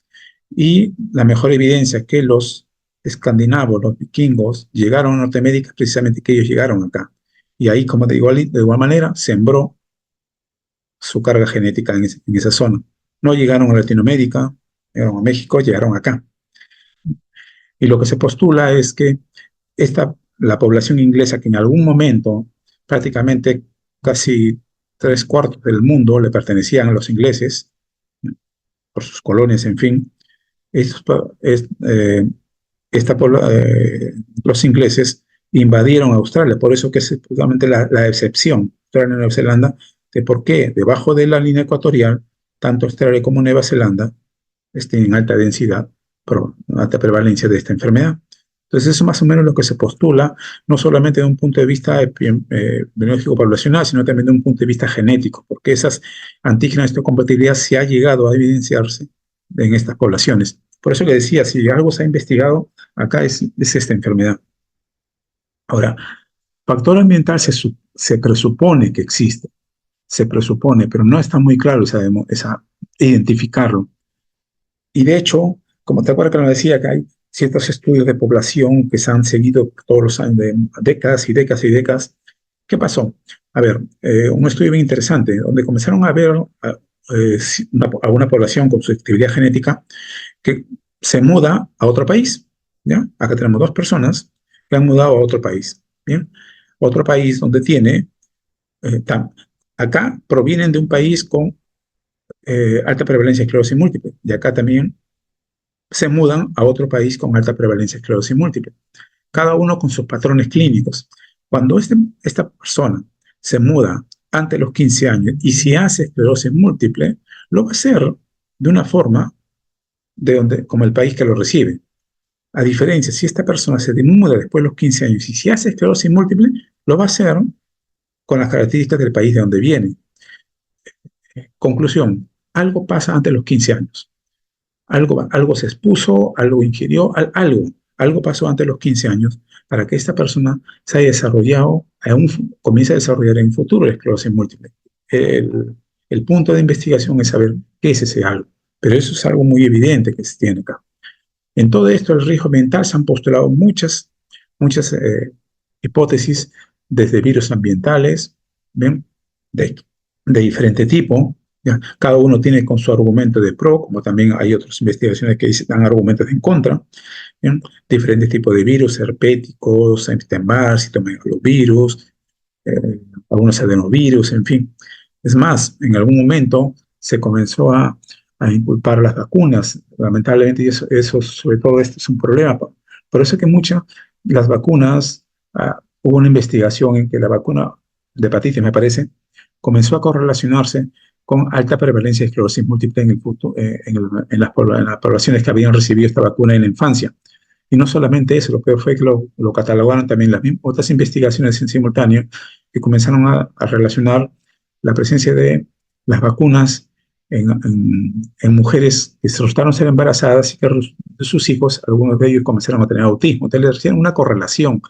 y la mejor evidencia es que los escandinavos, los vikingos, llegaron a Norteamérica precisamente que ellos llegaron acá. Y ahí, como te digo, de igual manera, sembró su carga genética en esa zona. No llegaron a Latinoamérica, llegaron a México, llegaron acá. Y lo que se postula es que la población inglesa, que en algún momento prácticamente casi tres cuartos del mundo le pertenecían a los ingleses, por sus colonias, en fin, estos, es, esta, los ingleses invadieron Australia, por eso que es justamente la excepción, Australia y Nueva Zelanda, de por qué debajo de la línea ecuatorial, tanto Australia como Nueva Zelanda tienen alta densidad, alta prevalencia de esta enfermedad. Entonces, eso es más o menos lo que se postula, no solamente de un punto de vista biológico poblacional, sino también de un punto de vista genético, porque esas antígenas de histocompatibilidad se ha llegado a evidenciarse en estas poblaciones. Por eso que decía, si algo se ha investigado, acá es esta enfermedad. Ahora, factor ambiental se presupone que existe, se presupone, pero no está muy claro identificarlo. Y de hecho, como te acuerdas que nos decía que hay ciertos estudios de población que se han seguido todos los años, de décadas y décadas y décadas. ¿Qué pasó? A ver, un estudio bien interesante, donde comenzaron a ver a una población con susceptibilidad genética que se muda a otro país, ¿ya? Acá tenemos dos personas que han mudado a otro país, ¿bien? Otro país donde tiene, acá provienen de un país con alta prevalencia de esclerosis múltiple, y acá también se mudan a otro país con alta prevalencia de esclerosis múltiple, cada uno con sus patrones clínicos. Cuando esta persona se muda antes de los 15 años y si hace esclerosis múltiple, lo va a hacer de una forma como el país que lo recibe. A diferencia, si esta persona se muda después de los 15 años y si hace esclerosis múltiple, lo va a hacer con las características del país de donde viene. Conclusión, algo pasa antes de los 15 años. Algo se expuso, algo ingirió, algo pasó antes de los 15 años para que esta persona se haya desarrollado, comience a desarrollar en futuro la esclerosis múltiple. El punto de investigación es saber qué es ese algo, pero eso es algo muy evidente que se tiene acá. En todo esto, el riesgo ambiental se han postulado muchas hipótesis, desde virus ambientales, ¿ven? De diferente tipo. ¿Ya? Cada uno tiene con su argumento de pro, como también hay otras investigaciones que dan argumentos en contra. ¿Bien? Diferentes tipos de virus, herpéticos, Epstein-Barr, citomegalovirus, algunos adenovirus, en fin. Es más, en algún momento se comenzó a inculpar las vacunas. Lamentablemente, eso, sobre todo, esto es un problema. Por eso es que las vacunas, hubo una investigación en que la vacuna de hepatitis, me parece, comenzó a correlacionarse con alta prevalencia de esclerosis múltiple en, el futuro, en las poblaciones que habían recibido esta vacuna en la infancia. Y no solamente eso, lo peor fue que lo catalogaron también las otras investigaciones en simultáneo que comenzaron a relacionar la presencia de las vacunas en mujeres que se resultaron ser embarazadas y que sus hijos, algunos de ellos comenzaron a tener autismo. Entonces, le hicieron una correlación.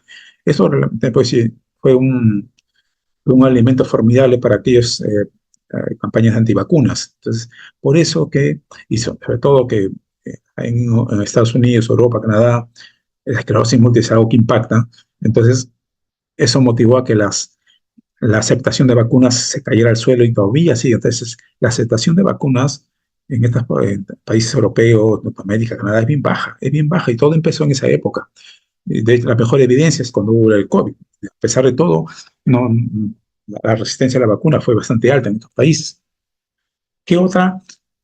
Eso realmente pues, fue un alimento formidable para aquellas campañas antivacunas. Entonces, por eso y sobre todo que en Estados Unidos, Europa, Canadá, la esclerosis múltiple es algo que impacta. Entonces, eso motivó a que la aceptación de vacunas se cayera al suelo y todavía sigue. Entonces, la aceptación de vacunas en estos países europeos, Norteamérica, Canadá, es bien baja y todo empezó en esa época. De hecho, la mejor evidencia es cuando hubo el COVID. A pesar de todo, no, la resistencia a la vacuna fue bastante alta en estos países. ¿Qué otra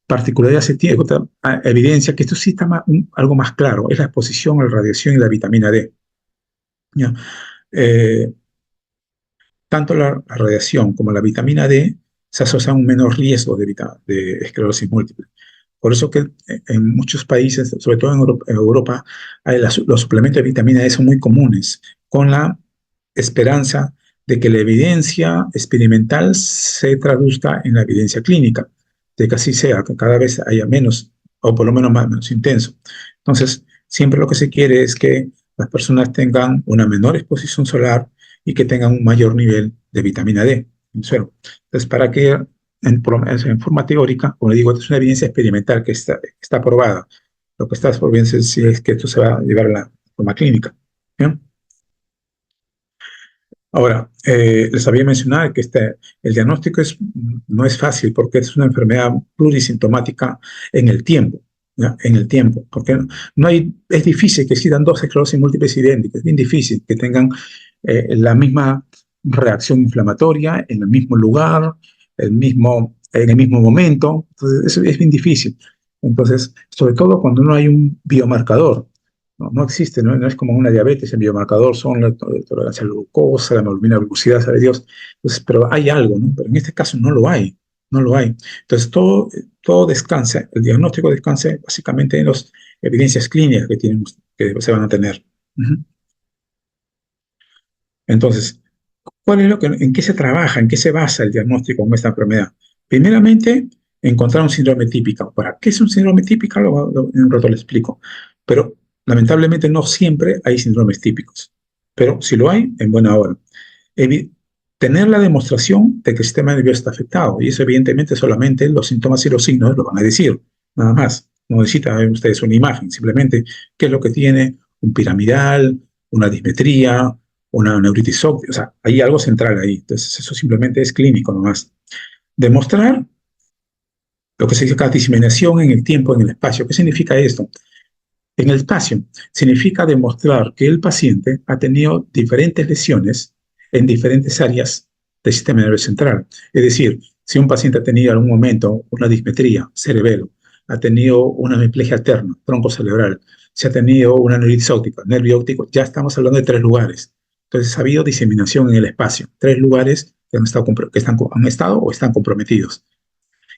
particularidad se tiene? Otra evidencia que esto sí está algo más claro, es la exposición a la radiación y la vitamina D. ¿Ya? Eh, Tanto la radiación como la vitamina D se asocian a un menor riesgo de esclerosis múltiple. Por eso que en muchos países, sobre todo en Europa, los suplementos de vitamina D son muy comunes, con la esperanza de que la evidencia experimental se traduzca en la evidencia clínica, de que así sea, que cada vez haya menos, o por lo menos menos intenso. Entonces, siempre lo que se quiere es que las personas tengan una menor exposición solar y que tengan un mayor nivel de vitamina D en el suelo. Entonces, para que en forma teórica, como le digo, es una evidencia experimental que está probada. Lo que está por bien si es que esto se va a llevar a la forma clínica. ¿Bien? Ahora, les había mencionado que el diagnóstico no es fácil porque es una enfermedad plurisintomática en el tiempo, ¿ya? En el tiempo, porque es difícil que existan dos esclerosis múltiples idénticas, es bien difícil que tengan la misma reacción inflamatoria en el mismo lugar, en el mismo momento. Entonces, eso es bien difícil. Entonces, sobre todo cuando no hay un biomarcador. No existe, no es como una diabetes, el biomarcador son la tolerancia a la glucosa, la hemoglobina glucosidad, sabe Dios. Entonces, pero hay algo, ¿no? Pero en este caso no lo hay, no lo hay. Entonces, todo descansa, el diagnóstico descansa básicamente en las evidencias clínicas que se van a tener. Uh-huh. Entonces, ¿en qué se trabaja, en qué se basa el diagnóstico con esta enfermedad? Primeramente, encontrar un síndrome típico. ¿Para qué es un síndrome típico? En un rato le explico. Pero lamentablemente no siempre hay síndromes típicos. Pero si lo hay, en buena hora. Tener la demostración de que el sistema nervioso está afectado. Y eso evidentemente solamente los síntomas y los signos lo van a decir. Nada más. No necesitan ver ustedes una imagen. Simplemente qué es lo que tiene un piramidal, una dismetría, una neuritis óptica, o sea, hay algo central ahí. Entonces, eso simplemente es clínico nomás. Demostrar lo que se llama diseminación en el tiempo, en el espacio. ¿Qué significa esto? En el espacio, significa demostrar que el paciente ha tenido diferentes lesiones en diferentes áreas del sistema nervioso central. Es decir, si un paciente ha tenido en algún momento una dismetría, cerebelo, ha tenido una hemiplegia alterna, tronco cerebral, si ha tenido una neuritis óptica, nervio óptico, ya estamos hablando de 3 lugares. Entonces, ha habido diseminación en el espacio, 3 lugares que han estado o están comprometidos.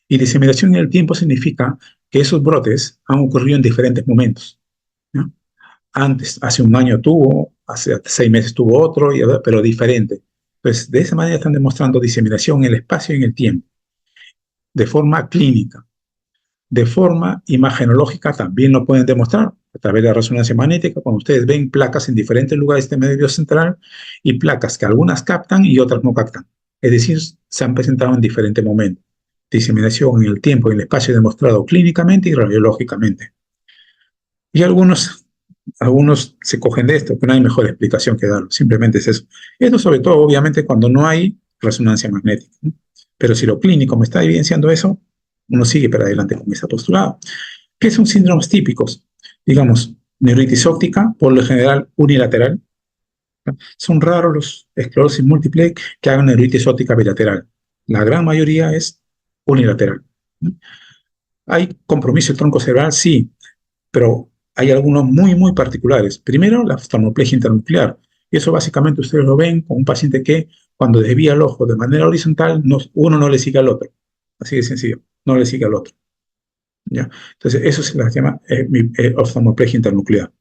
Y diseminación en el tiempo significa que esos brotes han ocurrido en diferentes momentos, ¿no? Antes, hace un año tuvo, hace 6 meses tuvo otro, pero diferente. Entonces, de esa manera están demostrando diseminación en el espacio y en el tiempo. de forma clínica. De forma imagenológica también lo pueden demostrar a través de la resonancia magnética, cuando ustedes ven placas en diferentes lugares del medio central y placas que algunas captan y otras no captan. Es decir, se han presentado en diferentes momentos. Diseminación en el tiempo y en el espacio demostrado clínicamente y radiológicamente. Y algunos se cogen de esto, que no hay mejor explicación que darlo. Simplemente es eso. Esto sobre todo, obviamente, cuando no hay resonancia magnética, ¿no? Pero si lo clínico me está evidenciando eso, uno sigue para adelante con ese postulado. ¿Qué son síndromes típicos? Digamos, neuritis óptica, por lo general unilateral. Son raros los esclerosis múltiple que hagan neuritis óptica bilateral. La gran mayoría es unilateral. ¿Hay compromiso del tronco cerebral? Sí, pero hay algunos muy, muy particulares. Primero, la oftalmoplegia internuclear. Y eso básicamente ustedes lo ven con un paciente que cuando desvía el ojo de manera horizontal, uno no le sigue al otro. Así de sencillo, no le sigue al otro. ¿Ya? Entonces, eso se llama oftalmoplegia internuclear.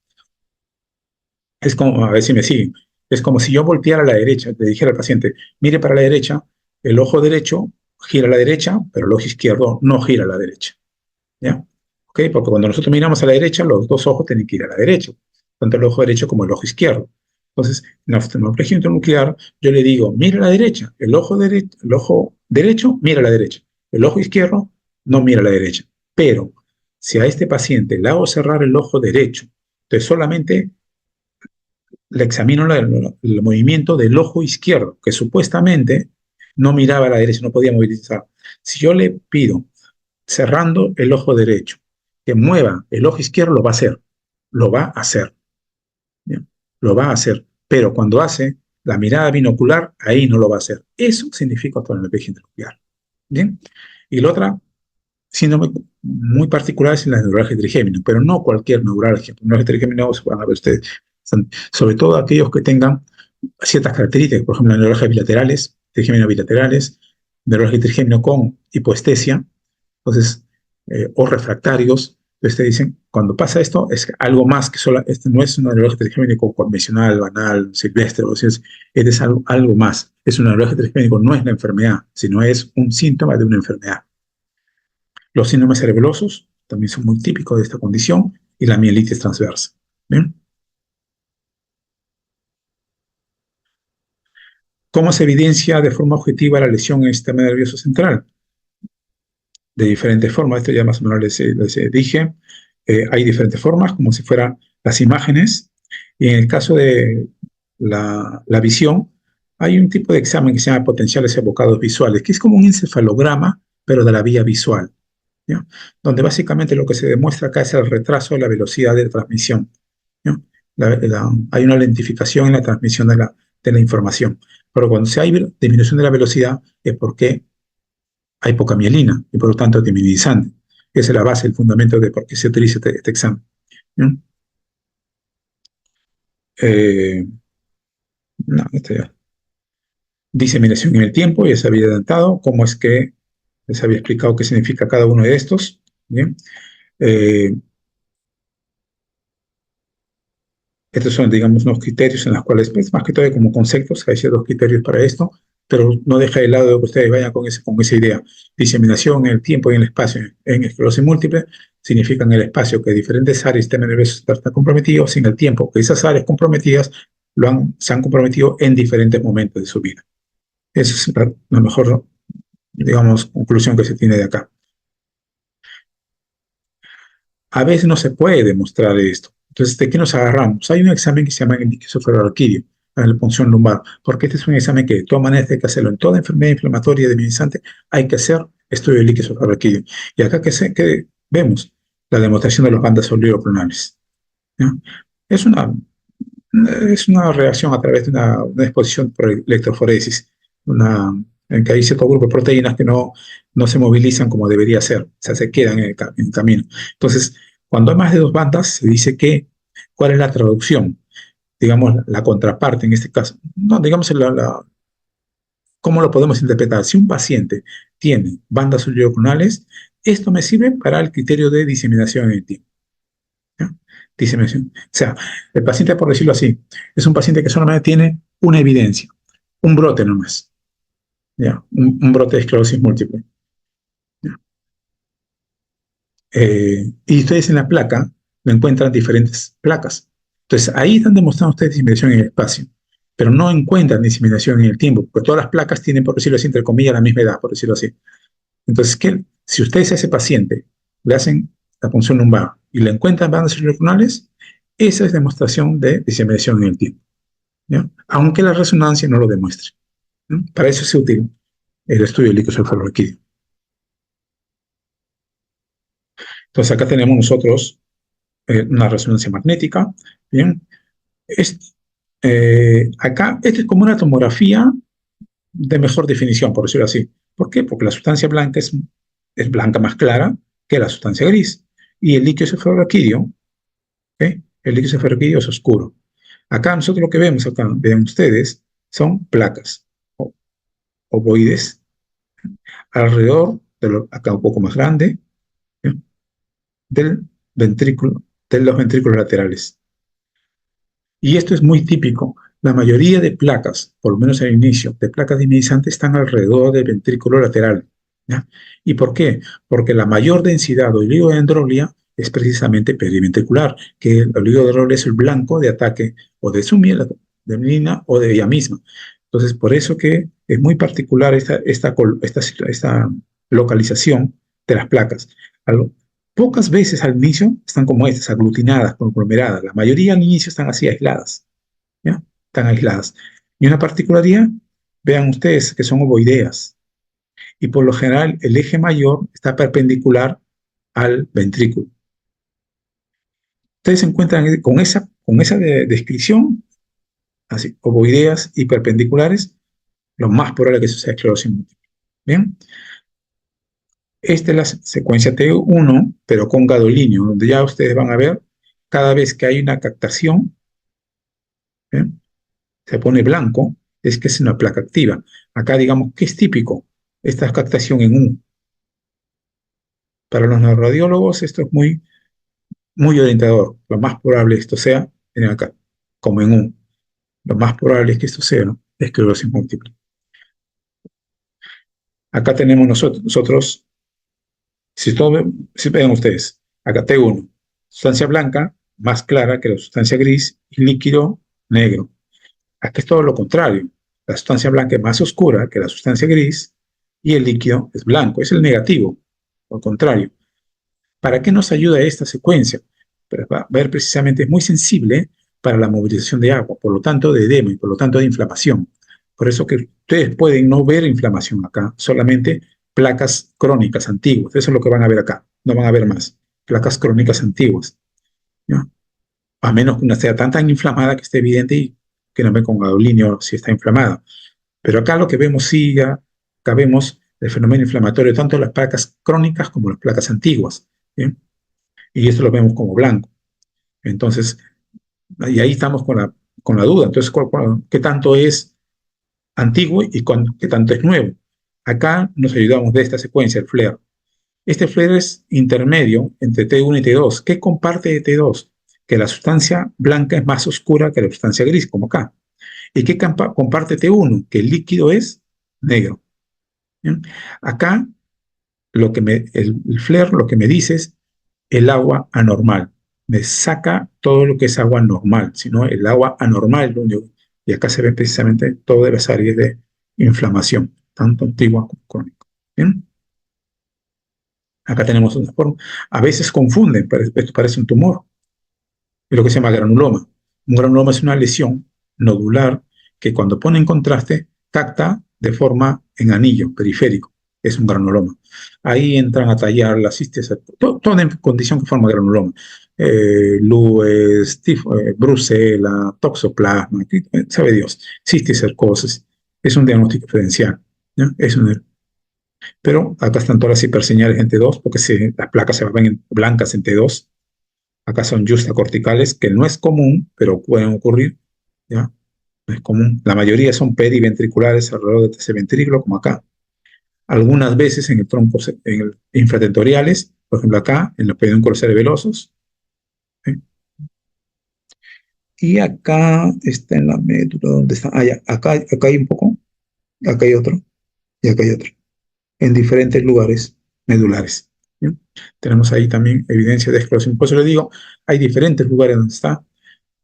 Es como, a ver si me siguen, es como si yo volteara a la derecha, le dijera al paciente, mire para la derecha, el ojo derecho gira a la derecha, pero el ojo izquierdo no gira a la derecha. ¿Ya? ¿Ok? Porque cuando nosotros miramos a la derecha, los dos ojos tienen que ir a la derecha, tanto el ojo derecho como el ojo izquierdo. Entonces, en la oftalmoplegia intranuclear, yo le digo, mira a la derecha, el ojo derecho mira a la derecha, el ojo izquierdo no mira a la derecha. Pero si a este paciente le hago cerrar el ojo derecho, entonces solamente le examino el movimiento del ojo izquierdo, que supuestamente no miraba a la derecha, no podía movilizar. Si yo le pido cerrando el ojo derecho, que mueva el ojo izquierdo, lo va a hacer. Lo va a hacer. ¿Bien? Lo va a hacer. Pero cuando hace la mirada binocular, ahí no lo va a hacer. Eso significa oftalmoplegia intraocular. ¿Bien? Y la otra síndrome muy particular es la neuralgia trigémino, pero no cualquier neuralgia. Neuralgia trigémino se van a ver ustedes. Sobre todo aquellos que tengan ciertas características, por ejemplo, neuralgias bilaterales, trigémino bilaterales, neuralgia trigémino con hipoestesia, entonces, o refractarios. Ustedes dicen, cuando pasa esto, es algo más que solo, este no es una neuralgia trigémino convencional, banal, silvestre, o sea, es algo más. Es una neuralgia trigémino, no es la enfermedad, sino es un síntoma de una enfermedad. Los síndromes cerebelosos también son muy típicos de esta condición y la mielitis transversa. ¿Bien? ¿Cómo se evidencia de forma objetiva la lesión en el sistema nervioso central? De diferentes formas, esto ya más o menos les dije. Hay diferentes formas, como si fueran las imágenes. Y en el caso de la visión, hay un tipo de examen que se llama potenciales evocados visuales, que es como un encefalograma, pero de la vía visual, ¿ya? Donde básicamente lo que se demuestra acá es el retraso de la velocidad de transmisión, ¿ya? Hay una lentificación en la transmisión de la información. Pero cuando se hay disminución de la velocidad es porque hay poca mielina y por lo tanto es diminuizante. Esa es la base, el fundamento de por qué se utiliza este examen. ¿No? No, ya. Diseminación en el tiempo, ya se había adelantado, cómo es que les había explicado qué significa cada uno de estos. ¿Bien? Eh, Estos son, digamos, unos criterios en los cuales, pues, más que todo como conceptos, hay ciertos criterios para esto, pero no deja de lado que ustedes vayan con esa idea. Diseminación en el tiempo y en el espacio en esclerosis múltiple significa en el espacio que diferentes áreas del sistema nervioso están comprometidos, en el tiempo que esas áreas comprometidas se han comprometido en diferentes momentos de su vida. Esa es la mejor, digamos, conclusión que se tiene de acá. A veces no se puede demostrar esto. Entonces, ¿de qué nos agarramos? Hay un examen que se llama el líquido ferroarquídeo, la punción lumbar, porque este es un examen que de todas maneras hay que hacerlo. En toda enfermedad inflamatoria debilitante hay que hacer estudio de líquido ferroarquídeo. Y acá que vemos la demostración de los bandas oligoclonales. ¿Ya? Es una, es una reacción a través de una exposición por electroforesis, en que hay cierto grupo de proteínas que no se movilizan como debería ser, o sea, se quedan en el camino. Entonces, cuando hay más de dos bandas, se dice que, ¿cuál es la traducción? Digamos, la contraparte en este caso. No, digamos, ¿cómo lo podemos interpretar? Si un paciente tiene bandas oligoclonales, esto me sirve para el criterio de diseminación en el tiempo. ¿Ya? Diseminación. O sea, el paciente, por decirlo así, es un paciente que solamente tiene una evidencia, un brote nomás. ¿Ya? Un brote de esclerosis múltiple. Y ustedes en la placa lo encuentran diferentes placas. Entonces, ahí están demostrando ustedes diseminación en el espacio, pero no encuentran diseminación en el tiempo, porque todas las placas tienen, por decirlo así, entre comillas, la misma edad, por decirlo así. Entonces, ¿qué? Si ustedes a ese paciente le hacen la punción lumbar y le encuentran bandas cerebronales, esa es demostración de diseminación en el tiempo, ¿ya? Aunque la resonancia no lo demuestre, ¿no? Para eso es útil el estudio del líquido cefalorraquídeo. Entonces, acá tenemos nosotros una resonancia magnética, ¿bien? Es, acá, esto es como una tomografía de mejor definición, por decirlo así. ¿Por qué? Porque la sustancia blanca es blanca más clara que la sustancia gris. Y el líquido cefalorraquídeo, ¿okay? El líquido cefalorraquídeo es oscuro. Acá nosotros lo que vemos, acá ven ustedes, son placas ovoides alrededor, acá un poco más grande, ¿sí? Del ventrículo, de los ventrículos laterales. Y esto es muy típico. La mayoría de placas, por lo menos al inicio, de placas dimerizantes están alrededor del ventrículo lateral, ¿ya? ¿Y por qué? Porque la mayor densidad de oligodendrolia es precisamente periventricular, que el oligodendrolia es el blanco de ataque o de su miel, de mielina o de ella misma. Entonces, por eso que es muy particular esta localización de las placas. Algo, pocas veces al inicio están como estas, aglutinadas, conglomeradas. La mayoría al inicio están así aisladas, ¿ya? Están aisladas. Y una particularidad, vean ustedes que son ovoideas. Y por lo general el eje mayor está perpendicular al ventrículo. Ustedes se encuentran con esa descripción, así, ovoideas y perpendiculares, lo más probable es que eso sea esclerosis múltiple. Bien, esta es la secuencia T1, pero con gadolinio, donde ya ustedes van a ver cada vez que hay una captación, ¿bien? Se pone blanco, es que es una placa activa. Acá digamos que es típico esta captación en U. Para los neuroradiólogos esto es muy, muy orientador. Lo más probable es que esto sea en acá, como en U. Lo más probable es que esto sea, ¿no?, esclerosis múltiple. Acá tenemos nosotros si ven ustedes, acá T1, sustancia blanca más clara que la sustancia gris y líquido negro. Aquí es todo lo contrario. La sustancia blanca es más oscura que la sustancia gris y el líquido es blanco. Es el negativo, al contrario. ¿Para qué nos ayuda esta secuencia? Para ver precisamente, es muy sensible para la movilización de agua, por lo tanto de edema y por lo tanto de inflamación. Por eso que ustedes pueden no ver inflamación acá, solamente placas crónicas antiguas. Eso es lo que van a ver acá, no van a ver más. Placas crónicas antiguas, ¿ya? A menos que una sea tan inflamada que esté evidente y que no ve con gadolinio si está inflamada. Pero acá lo que vemos, sí, ya, acá vemos el fenómeno inflamatorio tanto de las placas crónicas como las placas antiguas, ¿sí? Y esto lo vemos como blanco. Entonces, y ahí estamos con la duda. Entonces, ¿qué tanto es antiguo y qué tanto es nuevo? Acá nos ayudamos de esta secuencia, el FLAIR. Este FLAIR es intermedio entre T1 y T2. ¿Qué comparte de T2? Que la sustancia blanca es más oscura que la sustancia gris, como acá. ¿Y qué comparte T1? Que el líquido es negro. ¿Bien? Acá el FLAIR lo que me dice es el agua anormal. Me saca todo lo que es agua normal, sino el agua anormal, lo único. Y acá se ven precisamente todas las áreas de inflamación, tanto antigua como crónica. ¿Bien? Acá tenemos una forma. A veces confunden, esto parece un tumor, es lo que se llama granuloma. Un granuloma es una lesión nodular que cuando pone en contraste capta de forma en anillo periférico. Es un granuloma. Ahí entran a tallar la cistis, toda condición que forma granuloma. Lewis, Brucella, toxoplasma, sabe Dios, cisticercosis. Es un diagnóstico diferencial, ¿no? Pero acá están todas las hiperseñales en T2 porque las placas se ven blancas en T2. Acá son justacorticales, que no es común, pero pueden ocurrir, ¿ya? No es común. La mayoría son periventriculares alrededor de ese ventrículo, como acá. Algunas veces en el tronco, en el infratentoriales, por ejemplo acá, en los pedúnculos cerebelosos. ¿Sí? Y acá está en la médula, ¿dónde está? Ah, ya, acá hay un poco, acá hay otro, y acá hay otro, en diferentes lugares medulares. ¿Bien? Tenemos ahí también evidencia de esclerosis. Por eso le digo, hay diferentes lugares donde está.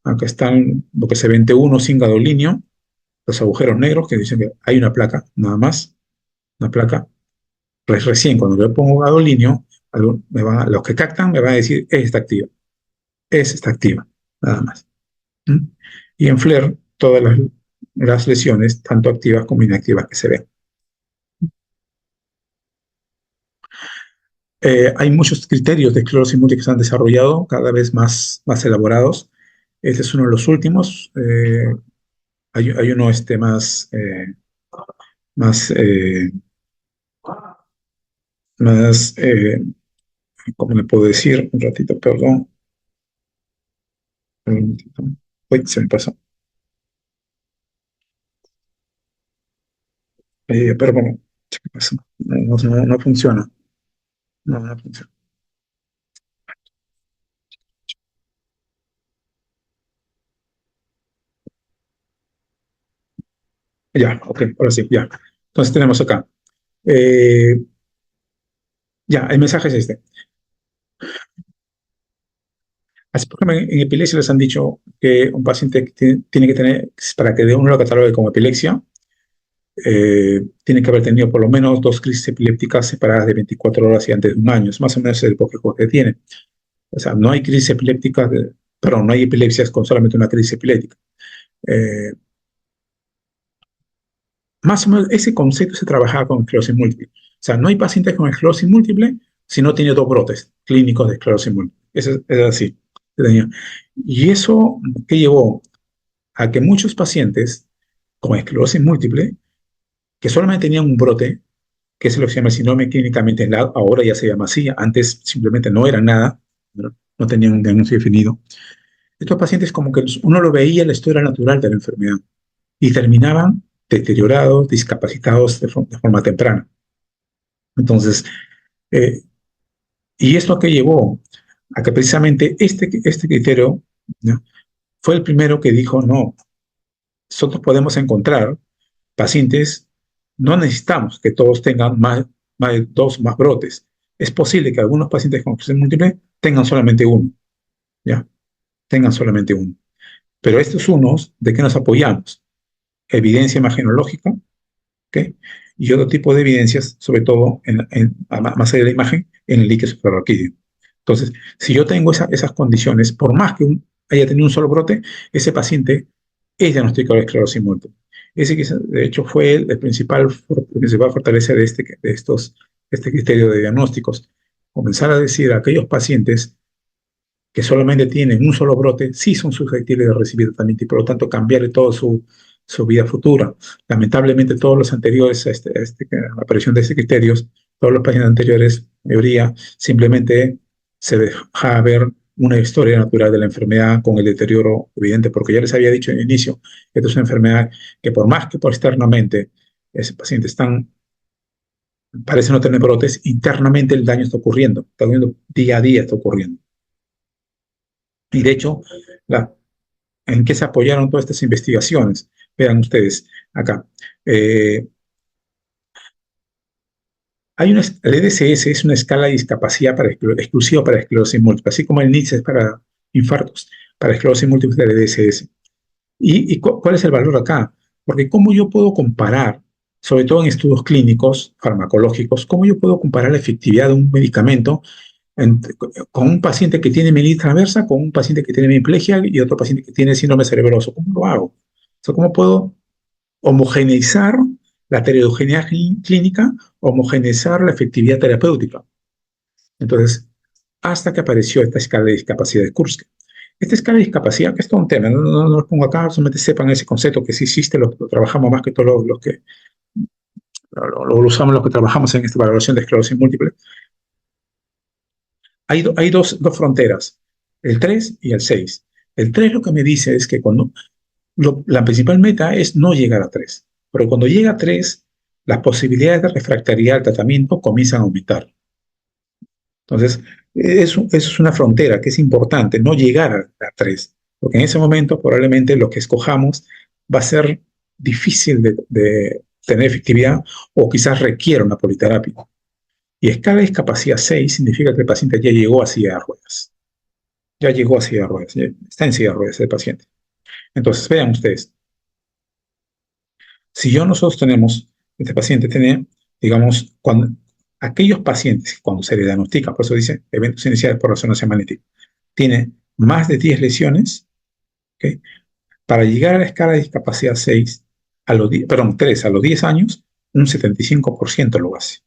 Acá están lo que se ve en T1 sin gadolinio, los agujeros negros que dicen que hay una placa, nada más, una placa. Pues recién cuando le pongo gadolinio, los que captan me van a decir, es está activa, nada más. ¿Mm? Y en FLAIR, todas las lesiones, tanto activas como inactivas que se ven. Hay muchos criterios de esclerosis múltiple que se han desarrollado, cada vez más elaborados. Este es uno de los últimos. Hay uno más, eh, más ¿cómo le puedo decir? Un ratito, perdón. Un momentito. Uy, se me pasó. Pero bueno, ¿qué pasó? No funciona. No funciona. Ya, ok, ahora sí, ya. Entonces tenemos acá. eh, ya, el mensaje es este. Así, por ejemplo, en epilepsia les han dicho que un paciente tiene que tener, para que de uno lo catalogue como epilepsia, tiene que haber tenido por lo menos dos crisis epilépticas separadas de 24 horas y antes de un año. Es más o menos el bosquejo que tiene. O sea, no hay crisis epilépticas, perdón, no hay epilepsias con solamente una crisis epiléptica. Eh, Más o menos ese concepto se trabajaba con esclerosis múltiple. O sea, no hay pacientes con esclerosis múltiple si no tiene dos brotes clínicos de esclerosis múltiple. Eso es así. Y eso que llevó a que muchos pacientes con esclerosis múltiple, que solamente tenían un brote, que es lo que se llama el síndrome clínicamente aislado, ahora ya se llama así, antes simplemente no era nada, no tenían un diagnóstico definido. Estos pacientes como que uno lo veía en la historia natural de la enfermedad y terminaban deteriorados, discapacitados de forma temprana. Entonces, eh, y esto que llevó a que precisamente este criterio, ¿no?, fue el primero que dijo, no, nosotros podemos encontrar pacientes, no necesitamos que todos tengan más de dos más brotes. Es posible que algunos pacientes con esclerosis múltiple tengan solamente uno, ¿ya? Tengan solamente uno. Pero estos unos, ¿de qué nos apoyamos? Evidencia imagenológica, ¿okay? Y otro tipo de evidencias, sobre todo más allá de la imagen, en el líquido suprarraquídeo. Entonces, si yo tengo esas condiciones, por más que haya tenido un solo brote, ese paciente es diagnosticado de esclerosis múltiple. Ese que de hecho fue principal fortaleza este criterio de diagnósticos. Comenzar a decir a aquellos pacientes que solamente tienen un solo brote, sí son susceptibles de recibir tratamiento y por lo tanto cambiar toda su vida futura. Lamentablemente todos los anteriores la aparición de estos criterios, todos los pacientes anteriores, mayoría, simplemente se deja ver una historia natural de la enfermedad con el deterioro evidente, porque ya les había dicho en el inicio, esta es una enfermedad que por más que por externamente ese paciente parece no tener brotes, internamente el daño está ocurriendo día a día, está ocurriendo. Y de hecho, la, ¿en qué se apoyaron todas estas investigaciones? Vean ustedes acá. Eh, el EDSS es una escala de discapacidad exclusiva para esclerosis múltiple, así como el NITS es para infartos, para esclerosis múltiple del EDSS. ¿Cuál es el valor acá? Porque ¿cómo yo puedo comparar, sobre todo en estudios clínicos, farmacológicos, cómo yo puedo comparar la efectividad de un medicamento con un paciente que tiene meningitis transversa, con un paciente que tiene hemiplegia y otro paciente que tiene síndrome cerebroso? ¿Cómo lo hago? O sea, ¿cómo puedo homogeneizar la heterogeneidad clínica, homogeneizar la efectividad terapéutica? Entonces, hasta que apareció esta escala de discapacidad de Kurski. Esta escala de discapacidad, que es todo un tema, no lo pongo acá, solamente sepan ese concepto que sí existe, lo trabajamos más que todos los que lo usamos los que trabajamos en esta valoración de esclerosis múltiple. Hay dos fronteras, el 3 y el 6. El 3 lo que me dice es que la principal meta es no llegar a 3, pero cuando llega a 3, las posibilidades de refractariedad al tratamiento comienzan a aumentar. Entonces, eso es una frontera que es importante, no llegar a 3, porque en ese momento probablemente lo que escojamos va a ser difícil de tener efectividad o quizás requiera una politerapia. Y escala de discapacidad 6 significa que el paciente ya llegó a silla de ruedas. Ya llegó a silla de ruedas, ya está en silla de ruedas el paciente. Entonces, vean ustedes, si nosotros tenemos, este paciente tiene, digamos, aquellos pacientes, cuando se le diagnostica, por eso dice eventos iniciales por resonancia magnética, tiene más de 10 lesiones, ¿okay? Para llegar a la escala de discapacidad 6, perdón, 3, a los 10 años, un 75% lo hace.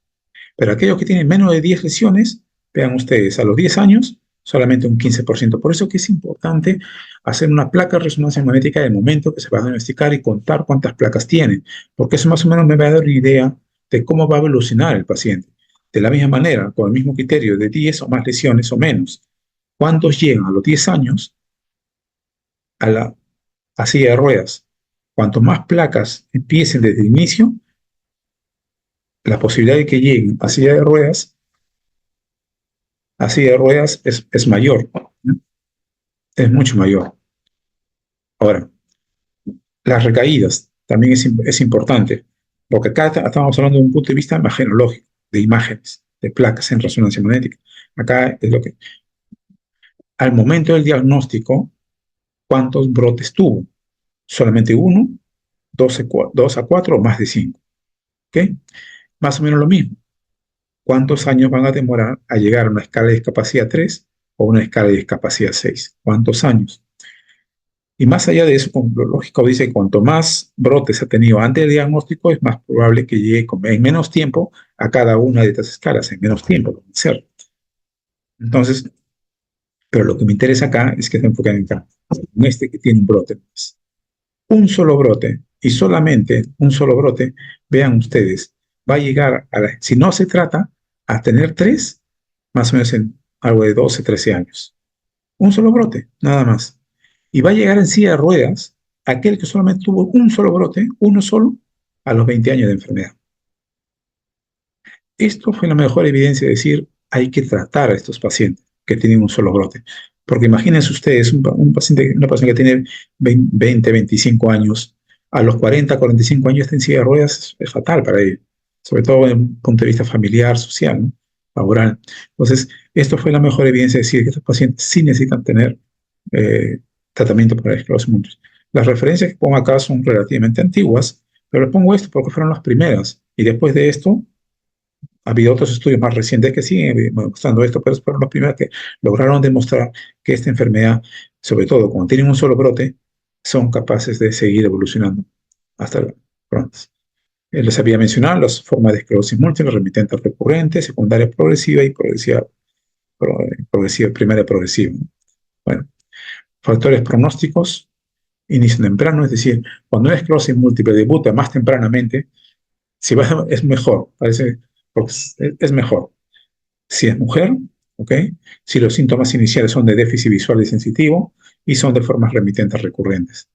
Pero aquellos que tienen menos de 10 lesiones, vean ustedes, a los 10 años, solamente un 15%. Por eso que es importante hacer una placa de resonancia magnética de momento que se va a diagnosticar y contar cuántas placas tiene, porque eso más o menos me va a dar una idea de cómo va a evolucionar el paciente. De la misma manera, con el mismo criterio de 10 o más lesiones o menos, ¿cuántos llegan a los 10 años a silla de ruedas? Cuanto más placas empiecen desde el inicio, la posibilidad de que lleguen a silla de ruedas es mayor, ¿no? Es mucho mayor. Ahora, las recaídas también es importante, porque acá estamos hablando de un punto de vista imagenológico, de imágenes, de placas en resonancia magnética. Acá es lo que, al momento del diagnóstico, ¿cuántos brotes tuvo? Solamente uno, dos a cuatro o más de cinco. ¿Okay? Más o menos lo mismo. ¿Cuántos años van a demorar a llegar a una escala de discapacidad 3 o una escala de discapacidad 6? ¿Cuántos años? Y más allá de eso, como lo lógico dice que cuanto más brotes ha tenido antes del diagnóstico, es más probable que llegue en menos tiempo a cada una de estas escalas, en menos tiempo, ser. Entonces, pero lo que me interesa acá es que se enfoquen en acá, en este que tiene un brote. Un solo brote, y solamente un solo brote, vean ustedes, va a llegar, si no se trata, a tener 3, más o menos en algo de 12, 13 años. Un solo brote, nada más. Y va a llegar en silla de ruedas aquel que solamente tuvo un solo brote, uno solo, a los 20 años de enfermedad. Esto fue la mejor evidencia de decir, hay que tratar a estos pacientes que tienen un solo brote. Porque imagínense ustedes, una persona que tiene 20, 25 años, a los 40, 45 años está en silla de ruedas, es fatal para ellos, sobre todo desde un punto de vista familiar, social, ¿no? Laboral. Entonces, esto fue la mejor evidencia de decir que estos pacientes sí necesitan tener eh, tratamiento para la esclerosis múltiple. Las referencias que pongo acá son relativamente antiguas, pero les pongo esto porque fueron las primeras. Y después de esto, ha habido otros estudios más recientes que siguen demostrando esto, pero fueron los primeros que lograron demostrar que esta enfermedad, sobre todo cuando tienen un solo brote, son capaces de seguir evolucionando hasta pronto. Les había mencionado las formas de esclerosis múltiple, remitente recurrente, secundaria progresiva y progresiva, primaria progresiva. Bueno, factores pronósticos, inicio temprano, es decir, cuando una esclerosis múltiple debuta más tempranamente, si va, es mejor, parece, porque es mejor. Si es mujer, ¿ok? Si los síntomas iniciales son de déficit visual y sensitivo y son de formas remitentes recurrentes.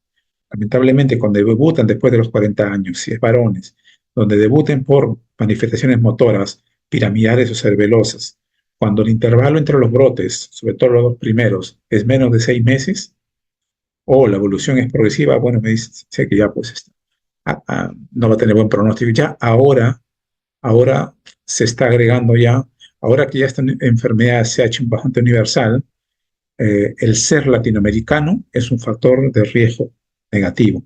Lamentablemente, cuando debutan después de los 40 años, si es varones, donde debuten por manifestaciones motoras, piramidales o cerebelosas, cuando el intervalo entre los brotes, sobre todo los dos primeros, es menos de 6 meses, o la evolución es progresiva, bueno, me dice que ya pues no va a tener buen pronóstico. Ya ahora se está agregando ya, ahora que ya esta enfermedad se ha hecho bastante universal, el ser latinoamericano es un factor de riesgo negativo.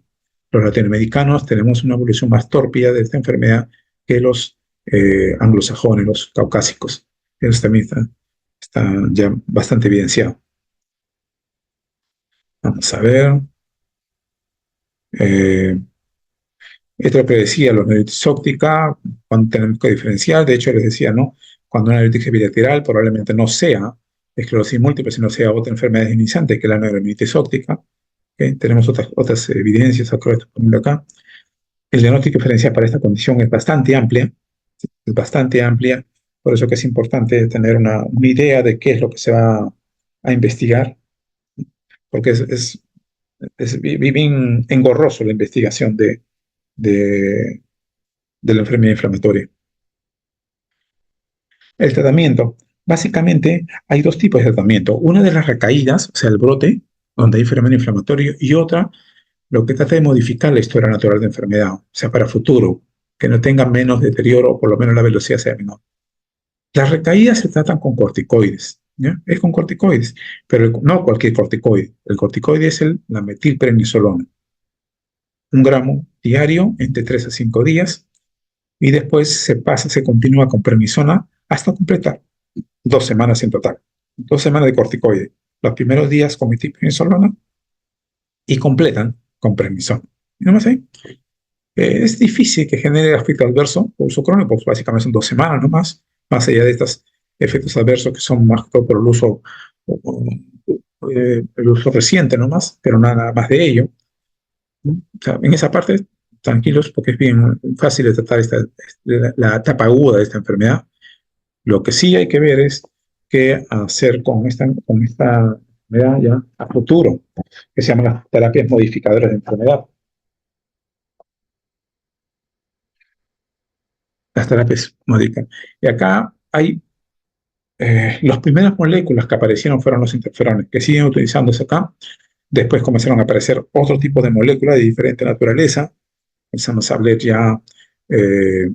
Los latinoamericanos tenemos una evolución más tórpida de esta enfermedad que los anglosajones, los caucásicos. Eso también está ya bastante evidenciado. Vamos a ver. Esto que decía, la neuritis óptica, cuando tenemos que diferenciar, de hecho les decía, ¿no? Cuando una neuritis bilateral probablemente no sea esclerosis múltiple, sino sea otra enfermedad iniciante que la neuritis óptica. ¿Okay? Tenemos otras evidencias, acá estoy poniendo acá. El diagnóstico diferencial para esta condición es bastante amplia, por eso que es importante tener una idea de qué es lo que se va a investigar, porque es bien engorroso la investigación de, de la enfermedad inflamatoria. El tratamiento. Básicamente hay dos tipos de tratamiento. Una de las recaídas, o sea, el brote, donde hay fenómeno inflamatorio, y otra, lo que trata de modificar la historia natural de enfermedad, o sea, para futuro, que no tenga menos deterioro o por lo menos la velocidad sea menor. Las recaídas se tratan con corticoides, ¿ya? Es con corticoides, pero no cualquier corticoide. El corticoide es la metilprednisolona, 1 gramo diario entre 3 a 5 días, y después se continúa con prednisona hasta completar 2 semanas en total. 2 semanas de corticoide. Los primeros días con metilprednisolona y completan con prednisona. ¿Y no más ahí? Es difícil que genere efecto adverso por uso crónico, pues básicamente son 2 semanas nomás, más allá de estos efectos adversos que son más todo por el uso reciente nomás, pero nada más de ello, ¿no? O sea, en esa parte, tranquilos, porque es bien fácil de tratar la etapa aguda de esta enfermedad. Lo que sí hay que ver es qué hacer con esta enfermedad ya a futuro, que se llaman las terapias modificadoras de enfermedad. Las terapias modifican. Y acá hay las primeras moléculas que aparecieron fueron los interferones, que siguen utilizándose acá. Después comenzaron a aparecer otro tipo de moléculas de diferente naturaleza. Empezamos a hablar ya eh,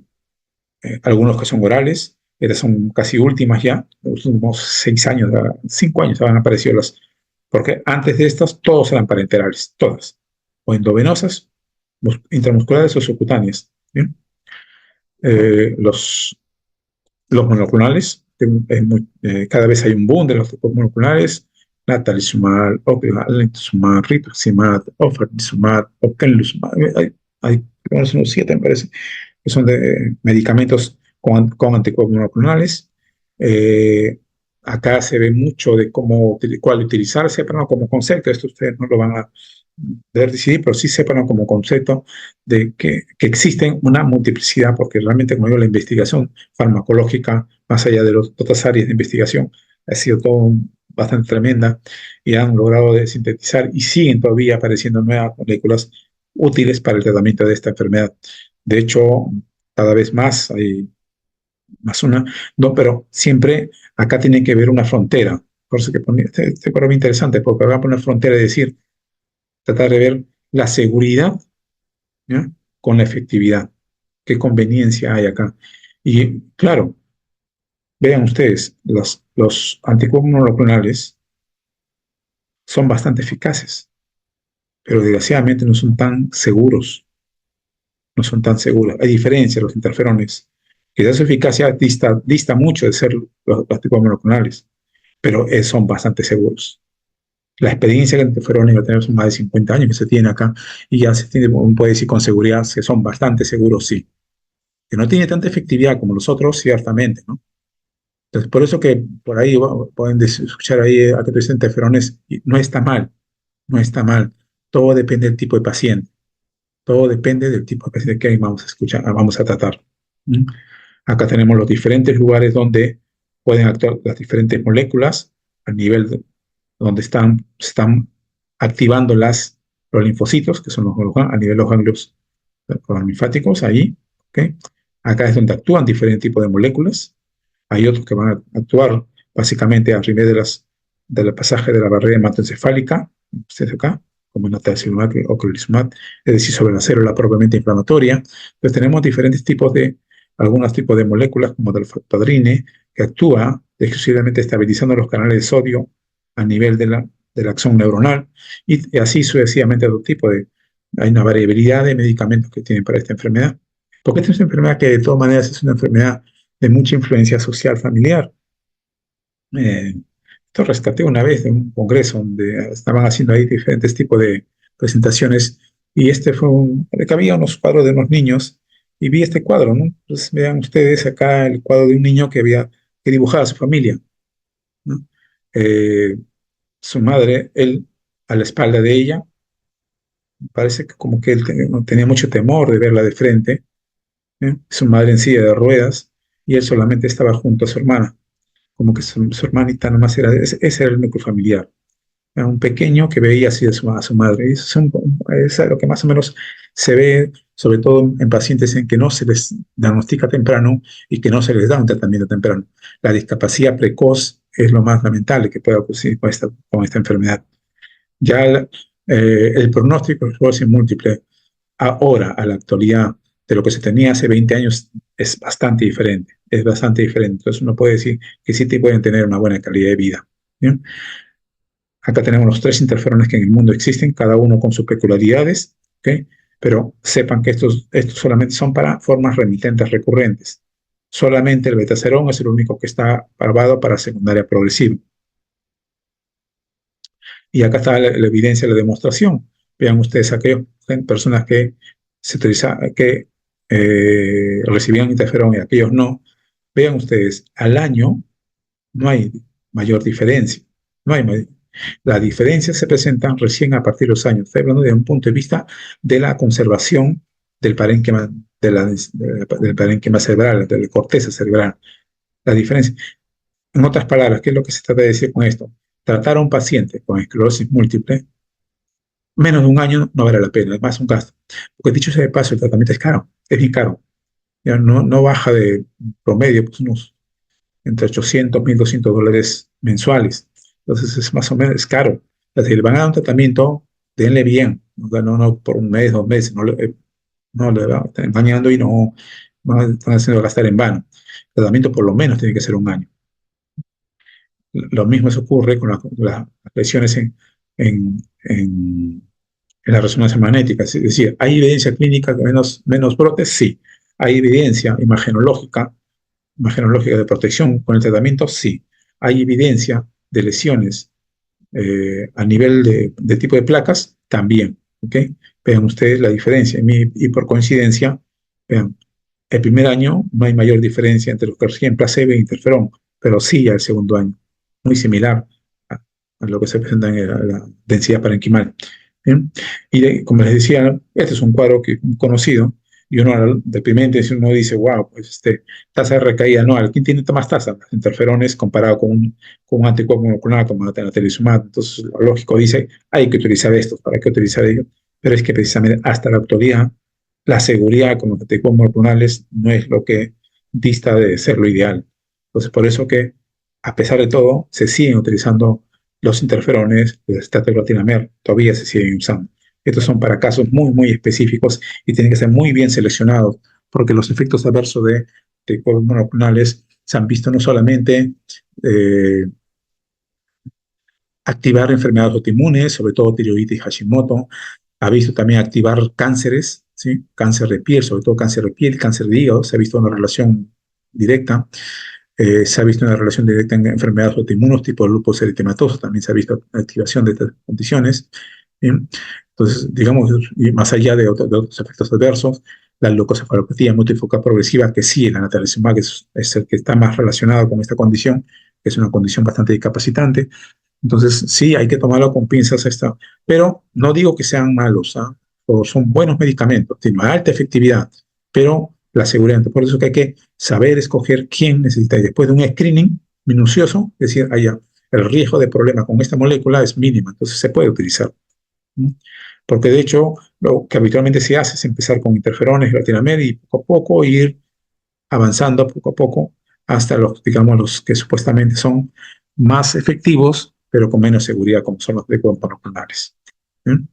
algunos que son orales, estas son casi últimas ya, los últimos 6 años, 5 años han aparecido las, porque antes de estas todos eran parenterales, todas, o endovenosas, intramusculares o subcutáneas. ¿Bien? Los monoclonales, cada vez hay un boom de los tipos monoclonales, natalizumab, obinutuzumab, rituximab, ofatumumab, okenlumab, hay unos 7 me parece, que son de medicamentos con anticuerpos monoclonales. Eh, Acá se ve mucho de cuál utilizarse, pero no como concepto, esto ustedes no lo van a poder decidir, pero sí sepan como concepto de que existen una multiplicidad, porque realmente, como digo, la investigación farmacológica, más allá de las otras áreas de investigación, ha sido todo bastante tremenda y han logrado de sintetizar y siguen todavía apareciendo nuevas moléculas útiles para el tratamiento de esta enfermedad. De hecho, cada vez más hay más una, no, pero siempre acá tiene que haber una frontera. Por eso que este cuadro es interesante, porque va a poner frontera, es decir, tratar de ver la seguridad, ¿ya?, con la efectividad. ¿Qué conveniencia hay acá? Y claro, vean ustedes, los anticuerpos monoclonales son bastante eficaces, pero desgraciadamente no son tan seguros, no son tan seguros. Hay diferencia de los interferones, que ya su eficacia dista mucho de ser los anticuerpos monoclonales, pero son bastante seguros. La experiencia que interferones ya tenemos más de 50 años que se tiene acá y ya se tiene, uno puede decir con seguridad que son bastante seguros, sí. Que no tiene tanta efectividad como los otros, ciertamente, ¿no? Entonces, por eso que por ahí pueden escuchar ahí a que te dicen interferones, y no está mal, no está mal. Todo depende del tipo de paciente, todo depende del tipo de paciente que vamos a escuchar, vamos a tratar. ¿Mm? Acá tenemos los diferentes lugares donde pueden actuar las diferentes moléculas a nivel donde están activando los linfocitos, que son a nivel de los ganglios linfáticos, ahí. ¿Okay? Acá es donde actúan diferentes tipos de moléculas. Hay otros que van a actuar básicamente a nivel del pasaje de la barrera hematoencefálica, acá, como natalizumab o ocrelizumab, es decir, sobre la célula propiamente inflamatoria. Entonces tenemos algunos tipos de moléculas, como del factoadrine, que actúa exclusivamente estabilizando los canales de sodio a nivel de la acción neuronal, y así sucesivamente otro tipo hay una variabilidad de medicamentos que tienen para esta enfermedad. Porque esta es una enfermedad que de todas maneras es una enfermedad de mucha influencia social familiar. Eh, Esto rescaté una vez de un congreso donde estaban haciendo ahí diferentes tipos de presentaciones, y que había unos cuadros de unos niños y vi este cuadro, ¿no? Entonces vean ustedes acá el cuadro de un niño que dibujaba a su familia, ¿no? Eh, Su madre, él a la espalda de ella, parece que como que él tenía mucho temor de verla de frente, ¿eh? Su madre en silla de ruedas y él solamente estaba junto a su hermana, como que su hermanita nomás ese era el núcleo familiar. Era un pequeño que veía así a su madre. Y eso es lo que más o menos se ve, sobre todo en pacientes en que no se les diagnostica temprano y que no se les da un tratamiento temprano. La discapacidad precoz es lo más lamentable que puede ocurrir con esta enfermedad. Ya el pronóstico es múltiple. Ahora, a la actualidad, de lo que se tenía hace 20 años es bastante diferente, es bastante diferente. Entonces uno puede decir que sí te pueden tener una buena calidad de vida. ¿Bien? Acá tenemos los tres interferones que en el mundo existen, cada uno con sus peculiaridades, ¿ok? Pero sepan que estos solamente son para formas remitentes recurrentes. Solamente el betaserón es el único que está aprobado para secundaria progresiva. Y acá está la evidencia de la demostración. Vean ustedes aquellas personas que, recibían interferón y aquellos no. Vean ustedes, al año no hay mayor diferencia. No hay La diferencia se presenta recién a partir de los años. Estoy hablando desde un punto de vista de la conservación del parénquima, del parénquima cerebral, de la corteza cerebral. La diferencia. En otras palabras, ¿qué es lo que se trata de decir con esto? Tratar a un paciente con esclerosis múltiple, menos de un año no vale la pena, es más un gasto. Porque dicho sea de paso, el tratamiento es caro, es bien caro. Ya no baja de promedio, pues unos entre 800 $1,200 mensuales. Entonces es más o menos, es caro. Si le van a dar un tratamiento, denle bien, no por un mes, 2 meses, no le están engañando y no están haciendo gastar en vano. El tratamiento por lo menos tiene que ser un año. Lo mismo se ocurre con las lesiones en, en, en la resonancia magnética. Es decir, ¿hay evidencia clínica de menos brotes? Sí. ¿Hay evidencia imagenológica de protección con el tratamiento? Sí. ¿Hay evidencia de lesiones a nivel de tipo de placas? También. ¿Okay? Vean ustedes la diferencia. Y por coincidencia, vean, el primer año no hay mayor diferencia entre los que reciben placebo e interferón, pero sí al segundo año. Muy similar a lo que se presenta en la densidad parenquimal. ¿Bien? Como les decía, este es un cuadro conocido, y uno de primera intención uno dice, wow, pues tasa de recaída anual. ¿Quién tiene más tasa? Los interferones comparado con un anticuerpo monoclonal como la tenaterizumab. Entonces, lo lógico dice, hay que utilizar estos, ¿para qué utilizar ellos? Pero es que precisamente hasta la actualidad, la seguridad con los anticuerpos monoclonales no es lo que dista de ser lo ideal. Entonces, por eso que, a pesar de todo, se siguen utilizando los interferones, el statoglatinamer, todavía se siguen usando. Estos son para casos muy específicos y tienen que ser muy bien seleccionados, porque los efectos adversos de anticuerpos monoclonales se han visto no solamente activar enfermedades autoinmunes, sobre todo tiroiditis Hashimoto, ha visto también activar cánceres, ¿sí? Cáncer de piel, sobre todo cáncer de piel, cáncer de hígado, se ha visto una relación directa. Se ha visto una relación directa en enfermedades autoinmunes tipo lupus eritematoso, también se ha visto activación de estas condiciones. ¿Bien? Entonces, digamos, y más allá de otros efectos adversos, la leucocefalopatía multifocal progresiva, que sí, la natalizumab es el que está más relacionado con esta condición, que es una condición bastante discapacitante. Entonces, sí, hay que tomarlo con pinzas esta, pero no digo que sean malos, ¿ah? O son buenos medicamentos, tienen alta efectividad, pero la seguridad. Por eso que hay que saber escoger quién necesita. Y después de un screening minucioso, decir, allá, el riesgo de problema con esta molécula es mínima, entonces se puede utilizar. ¿Sí? Porque de hecho, lo que habitualmente se hace es empezar con interferones, glatiramer y poco a poco ir avanzando poco a poco hasta digamos, los que supuestamente son más efectivos, pero con menos seguridad, como son los de monoclonales. ¿Bien?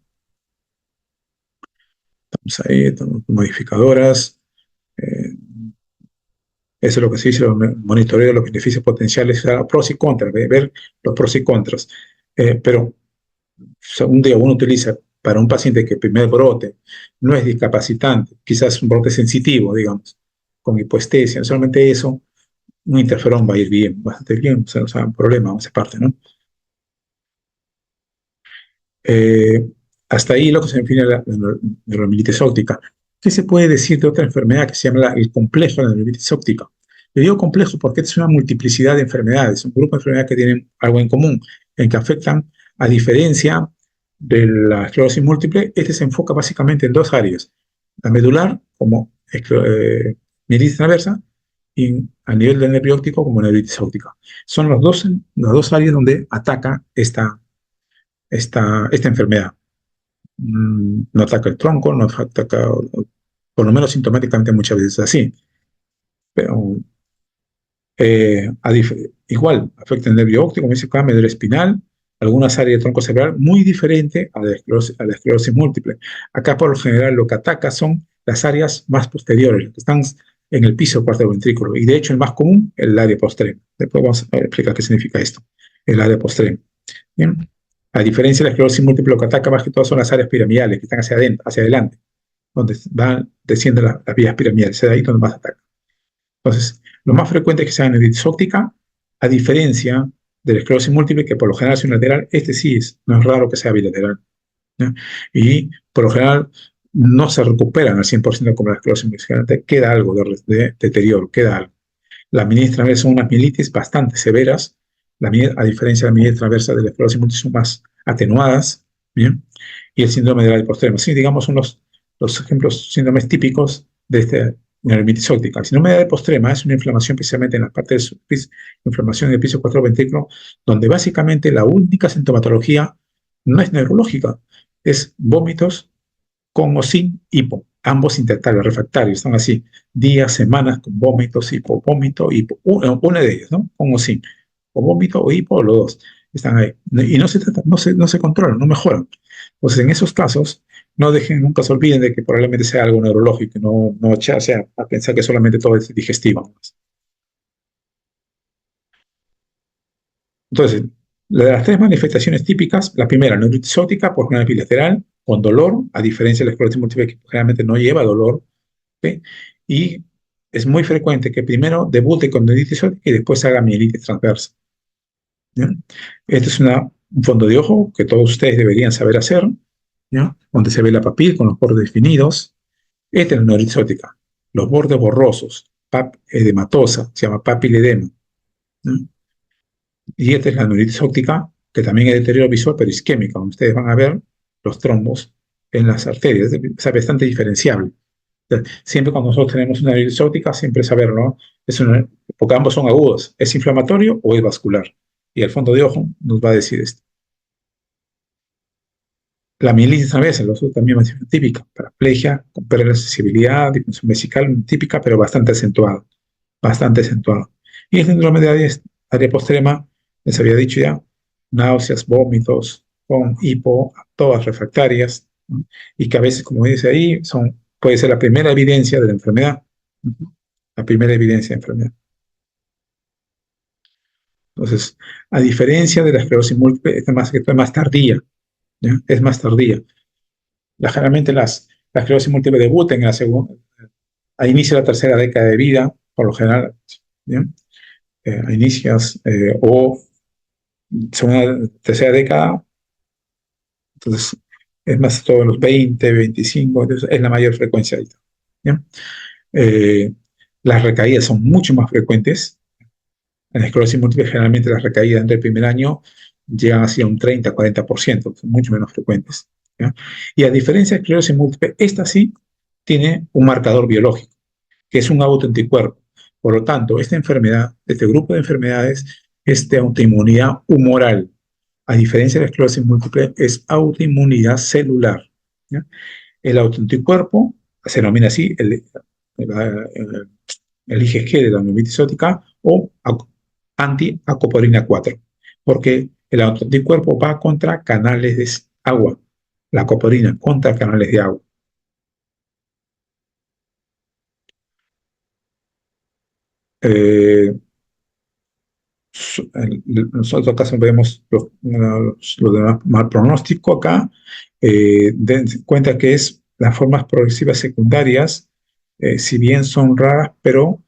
Estamos ahí, estamos modificadoras. Eh, Eso es lo que se dice, el monitoreo de los beneficios potenciales, o sea, pros y contras, ver los pros y contras. Pero o sea, un día uno utiliza para un paciente que el primer brote no es discapacitante, quizás un brote sensitivo, digamos, con hipoestesia, solamente eso, un interferón va a ir bien, bastante bien, o sea, un problema, esa parte, ¿no? Eh, Hasta ahí lo que se define la neuromielitis óptica. ¿Qué se puede decir de otra enfermedad que se llama el complejo de la neuromielitis óptica? Le digo complejo porque es una multiplicidad de enfermedades, un grupo de enfermedades que tienen algo en común, en que afectan, a diferencia de la esclerosis múltiple, este se enfoca básicamente en dos áreas, la medular como mielitis transversa y a nivel del nervio óptico como neuritis óptica. Son las dos áreas donde ataca esta enfermedad. No ataca el tronco, no ataca, por lo menos sintomáticamente muchas veces así, pero igual afecta el nervio óptico, como dice acá, médula espinal, algunas áreas del tronco cerebral muy diferente a la esclerosis múltiple. Acá, por lo general, lo que ataca son las áreas más posteriores, que están en el piso del cuarto ventrículo. Y de hecho, el más común, el área postrema. Después vamos a explicar qué significa esto, el área postrema. Bien. A diferencia de la esclerosis múltiple, lo que ataca más que todo son las áreas piramidales, que están hacia adentro, hacia adelante, donde van, descienden las vías piramidales, es ahí donde más ataca. Entonces, lo más frecuente es que sea neuritis óptica, a diferencia de la esclerosis múltiple, que por lo general es unilateral, este sí no es raro que sea bilateral, ¿no? Y por lo general no se recuperan al 100% como la esclerosis múltiple, queda algo de deterioro, queda algo. Las mielitis transversas son unas mielitis bastante severas, a diferencia de la mielitis transversa de la esclerosis múltiple son más atenuadas, ¿bien? Y el síndrome de la postrema. Sí, digamos, son los ejemplos, síndromes típicos de esta neuritis óptica. El síndrome de la postrema es una inflamación precisamente en las partes de inflamación del piso 4 ventrículo, donde básicamente la única sintomatología no es neurológica, es vómitos con o sin hipo, ambos intestinales refractarios, están así, días, semanas con vómitos, hipo, vómito, hipo, una de ellas, ¿no? Con o sin, o vómito o hipo, o los dos, están ahí. Y no se trata, no se controlan, no mejoran. Entonces, en esos casos, no dejen, nunca se olviden de que probablemente sea algo neurológico, no echarse a pensar que solamente todo es digestivo. Entonces, de las tres manifestaciones típicas, la primera, neuritis óptica, por general bilateral, con dolor, a diferencia de la esclerosis múltiple, que generalmente no lleva dolor, ¿sí? Y es muy frecuente que primero debute con neuritis óptica y después haga mielitis transversa, ¿ya? Este es un fondo de ojo que todos ustedes deberían saber hacer, ¿ya? Donde se ve la papila con los bordes definidos. Esta es la neuritis óptica. Los bordes borrosos, edematosa, se llama papiledema, ¿ya? Y esta es la neuritis óptica, que también es deterioro visual, pero isquémica, donde ustedes van a ver los trombos en las arterias. Es bastante diferenciable. Siempre cuando nosotros tenemos una neuritis óptica, siempre saberlo, ¿no? Porque ambos son agudos. ¿Es inflamatorio o es vascular? Y el fondo de ojo nos va a decir esto. La mielitis transversa, los otros también es típica. Paraplegia, con pérdida de sensibilidad, disfunción vesical, típica, pero bastante acentuada. Bastante acentuada. Y el síndrome de área postrema, les había dicho ya, náuseas, vómitos, con hipo, todas refractarias, ¿no? Y que a veces, como dice ahí, puede ser la primera evidencia de la enfermedad. La primera evidencia de enfermedad. Entonces, a diferencia de la esclerosis múltiple, esta es más tardía, ¿ya? Es más tardía. Generalmente la esclerosis múltiple debuta en la segunda, a inicio de la tercera década de vida, por lo general, ¿ya? A inicios o segunda, tercera década, entonces es más todos los 20, 25, entonces es la mayor frecuencia ahí, ¿ya? Eh, las recaídas son mucho más frecuentes. En la esclerosis múltiple, generalmente las recaídas entre el primer año llegan hacia un 30-40%, son mucho menos frecuentes, ¿ya? Y a diferencia de esclerosis múltiple, esta sí tiene un marcador biológico, que es un autoanticuerpo. Por lo tanto, esta enfermedad, este grupo de enfermedades, es de autoinmunidad humoral. A diferencia de la esclerosis múltiple, es autoinmunidad celular, ¿ya? El autoanticuerpo se denomina así el IgG de la neuritis óptica o anti-acoporina 4, porque el autoanticuerpo va contra canales de agua, la acoporina contra canales de agua. Eh, Nosotros acá vemos los de mal pronóstico acá, den cuenta que es las formas progresivas secundarias, si bien son raras, pero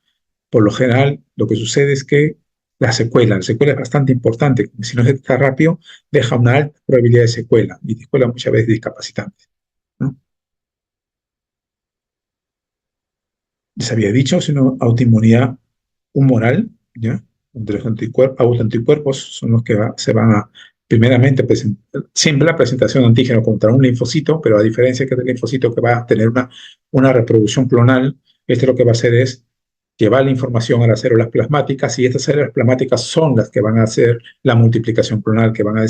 por lo general lo que sucede es que la secuela es bastante importante, si no se está rápido, deja una alta probabilidad de secuela, y secuela muchas veces discapacitante, ¿no? Les había dicho, sino autoinmunidad humoral, ¿ya? Donde los autoanticuerpos son los que se van a, primeramente, siempre la presentación de antígeno contra un linfocito, pero a diferencia que del linfocito que va a tener una reproducción clonal, este lo que va a hacer es llevar la información a las células plasmáticas y estas células plasmáticas son las que van a hacer la multiplicación clonal, que van a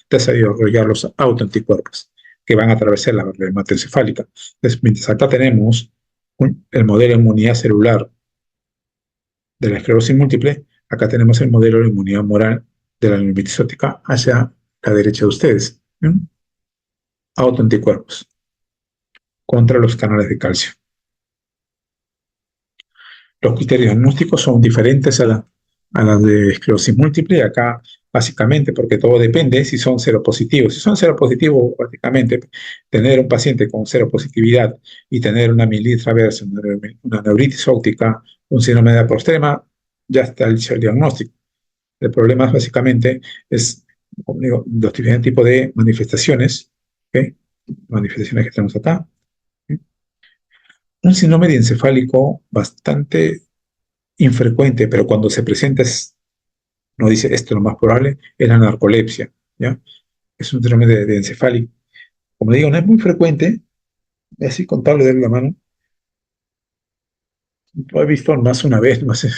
desarrollar los autoanticuerpos, que van a atravesar la barrera hematoencefálica. Entonces, mientras acá tenemos el modelo de inmunidad celular de la esclerosis múltiple, acá tenemos el modelo de inmunidad humoral de la neuritis óptica hacia la derecha de ustedes, autoanticuerpos contra los canales de calcio. Los criterios diagnósticos son diferentes a las de esclerosis múltiple, acá básicamente porque todo depende si son seropositivos. Si son seropositivos, básicamente, tener un paciente con seropositividad y tener una mielina traversa, una neuritis óptica, un síndrome de apostrema, ya está el diagnóstico. El problema básicamente es, como digo, los diferentes tipos de manifestaciones, ¿okay? Manifestaciones que tenemos acá. ¿Okay? Un síndrome diencefálico bastante infrecuente, pero cuando se presenta no dice esto es lo más probable, es la narcolepsia, ¿ya? Es un síndrome de encefálico. Como digo, no es muy frecuente, así contable de la mano. Lo he visto más una vez, no sé,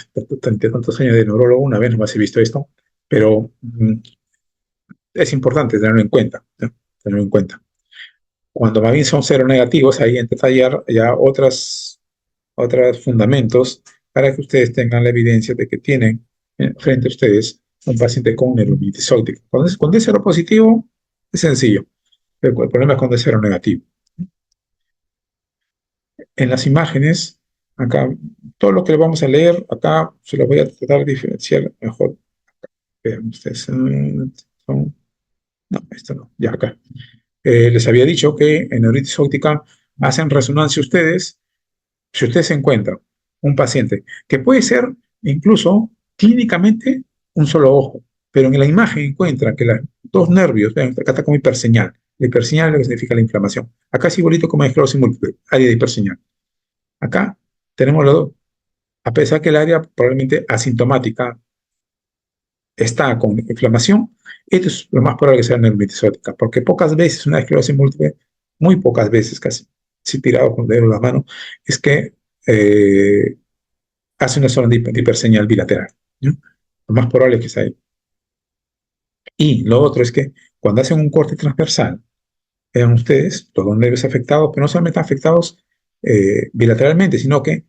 tantos años de neurólogo, una vez nomás he visto esto, pero es importante tenerlo en cuenta, ¿ya? Tenerlo en cuenta. Cuando más bien son cero negativos, ahí entra a hallar ya otros fundamentos para que ustedes tengan la evidencia de que tienen frente a ustedes un paciente con neuromilitis óptica. Cuando es cero positivo, es sencillo. Pero el problema es cuando es cero negativo. En las imágenes, acá, todo lo que le vamos a leer, acá se lo voy a tratar de diferenciar mejor. Vean ustedes, son, no, esto no, ya acá. Les había dicho que en neuritis óptica hacen resonancia ustedes. Si usted se encuentra un paciente que puede ser incluso clínicamente un solo ojo, pero en la imagen encuentra que los dos nervios, vean, acá está como hiperseñal. La hiperseñal es lo que significa la inflamación. Acá es igualito como en esclerosis múltiple, área de hiperseñal. Acá tenemos los dos, a pesar que el área probablemente asintomática está con inflamación, esto es lo más probable que sea neuritis óptica, porque pocas veces una esclerosis múltiple, muy pocas veces casi, si tirado con el dedo en la mano, es que hace una zona de hiperseñal bilateral, ¿no? Lo más probable es que sea ahí. Y lo otro es que cuando hacen un corte transversal, vean ustedes los dos nervios afectados, pero no solamente afectados bilateralmente, sino que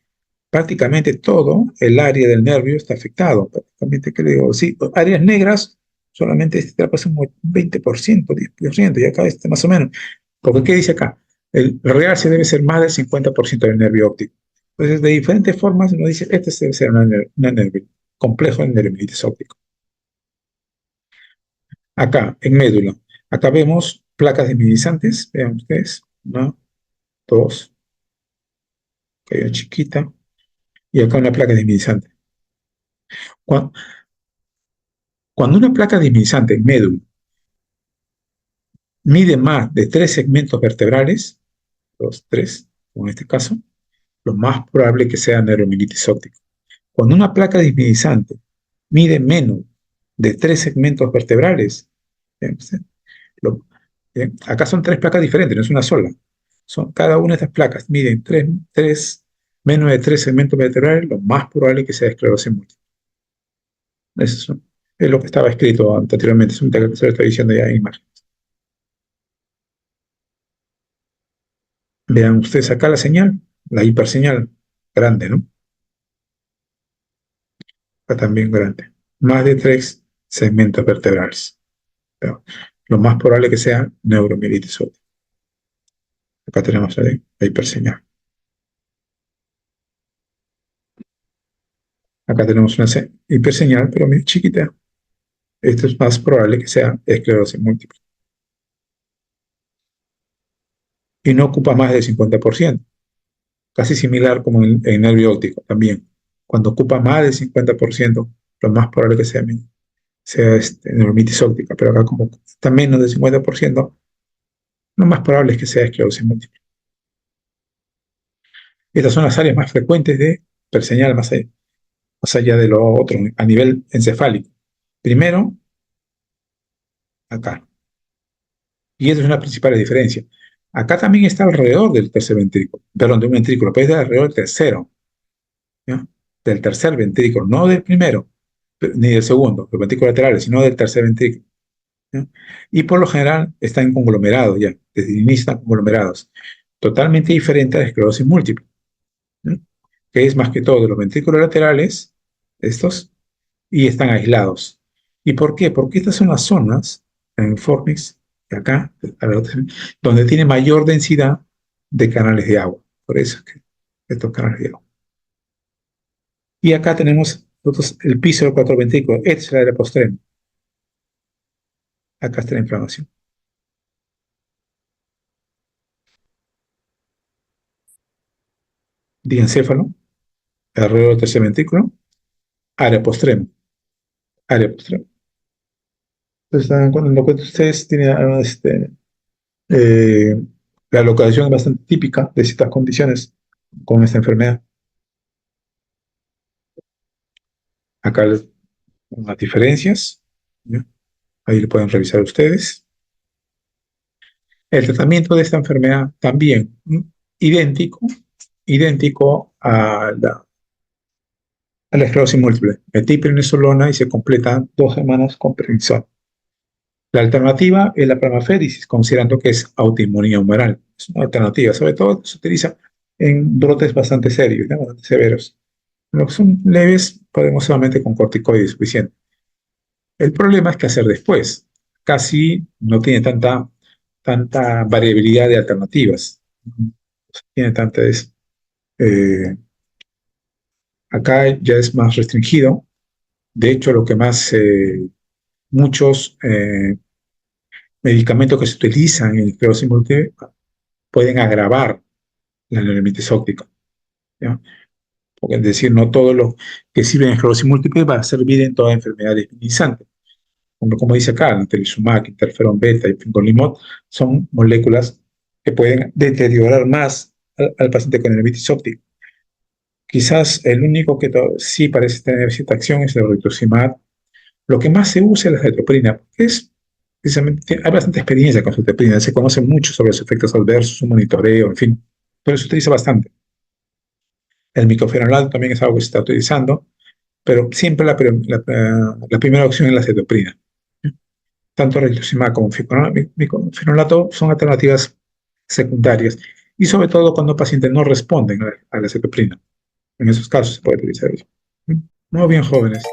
prácticamente todo el área del nervio está afectado. Prácticamente, ¿qué le digo? Sí, áreas negras, solamente este pasa un 20%, 10%, y acá está más o menos. Porque, ¿qué dice acá? El real se debe ser más del 50% del nervio óptico. Entonces, de diferentes formas, uno dice, este debe ser una nervio, complejo de neuromilitis óptico. Acá, en médula, acá vemos placas desminimizantes, vean ustedes, una, dos, que hay una chiquita, y acá una placa desminimizante. Cuando, cuando una placa desminimizante en médula mide más de 3 segmentos vertebrales, los 3, como en este caso, lo más probable que sea neuromilitis óptica. Cuando una placa desminimizante mide menos de 3 segmentos vertebrales, lo, acá son 3 placas diferentes, no es una sola. Cada una de estas placas miden menos de 3 segmentos vertebrales, lo más probable que sea esclerosis múltiple. Eso es lo que estaba escrito anteriormente, es un texto que se lo estoy diciendo ya en imagen. Vean ustedes acá la señal, la hiperseñal, grande, ¿no? Acá también grande. Más de 3 segmentos vertebrales. Pero lo más probable que sea neuromielitis óptica. Acá tenemos la hiperseñal. Acá tenemos una hiperseñal, pero muy chiquita. Esto es más probable que sea esclerosis múltiple. Y no ocupa más del 50%. Casi similar como en nervio óptico también. Cuando ocupa más del 50%, lo más probable que sea neuromilitis óptica. Pero acá como está menos del 50%, lo más probable es que sea esclerosis múltiple. Estas son las áreas más frecuentes de hiperseñal más allá de lo otro, a nivel encefálico. Primero, acá. Y esa es una principal diferencia. Acá también está alrededor del tercer ventrículo, perdón, de un ventrículo, pero es de alrededor del tercero, ¿ya? Del tercer ventrículo, no del primero, ni del segundo, los ventrículos laterales, sino del tercer ventrículo, ¿ya? Y por lo general están conglomerados ya, desde el inicio están conglomerados, totalmente diferente a la esclerosis múltiple, ¿ya? Que es más que todo de los ventrículos laterales, estos, y están aislados. ¿Y por qué? Porque estas son las zonas en Fornix, y acá, donde tiene mayor densidad de canales de agua. Por eso es que estos canales de agua. Y acá tenemos nosotros el piso del 4 este es el área postrema. Acá está la inflamación. Diencéfalo, alrededor del tercer ventrículo, área postrema, área postrema. Entonces, cuando lo que ustedes tienen eh, la localización es bastante típica de ciertas condiciones con esta enfermedad. Acá las diferencias, ¿ya? Ahí lo pueden revisar ustedes. El tratamiento de esta enfermedad también idéntico, idéntico a la esclerosis múltiple. Metiprimesolona y se completan 2 semanas con prednisona. La alternativa es la pramaféresis, considerando que es autoinmunidad humoral. Es una alternativa, sobre todo se utiliza en brotes bastante serios, ¿no? Bastante severos. Los que son leves, podemos solamente con corticoides suficiente. El problema es qué hacer después. Casi no tiene tanta variabilidad de alternativas. No tiene tanta eh, acá ya es más restringido. De hecho, lo que más muchos medicamentos que se utilizan en esclerosis múltiple pueden agravar la neuronitis óptica, ¿ya? Porque es decir, no todo lo que sirve en esclerosis múltiple va a servir en toda enfermedad desminimizante. Como dice acá, el telisumac, interferón beta y fingolimod son moléculas que pueden deteriorar más al paciente con neuritis óptica. Quizás el único que sí parece tener cierta acción es el rituximab. Lo que más se usa es la cetoprina, porque es precisamente, hay bastante experiencia con cetoprina, se conoce mucho sobre los efectos adversos, su monitoreo, en fin, pero se utiliza bastante. El micofenolato también es algo que se está utilizando, pero siempre la primera opción es la cetoprina. Tanto rituximab como micofenolato son alternativas secundarias, y sobre todo cuando pacientes no responden a la cetoprina. En esos casos se puede utilizar eso. Muy bien, jóvenes.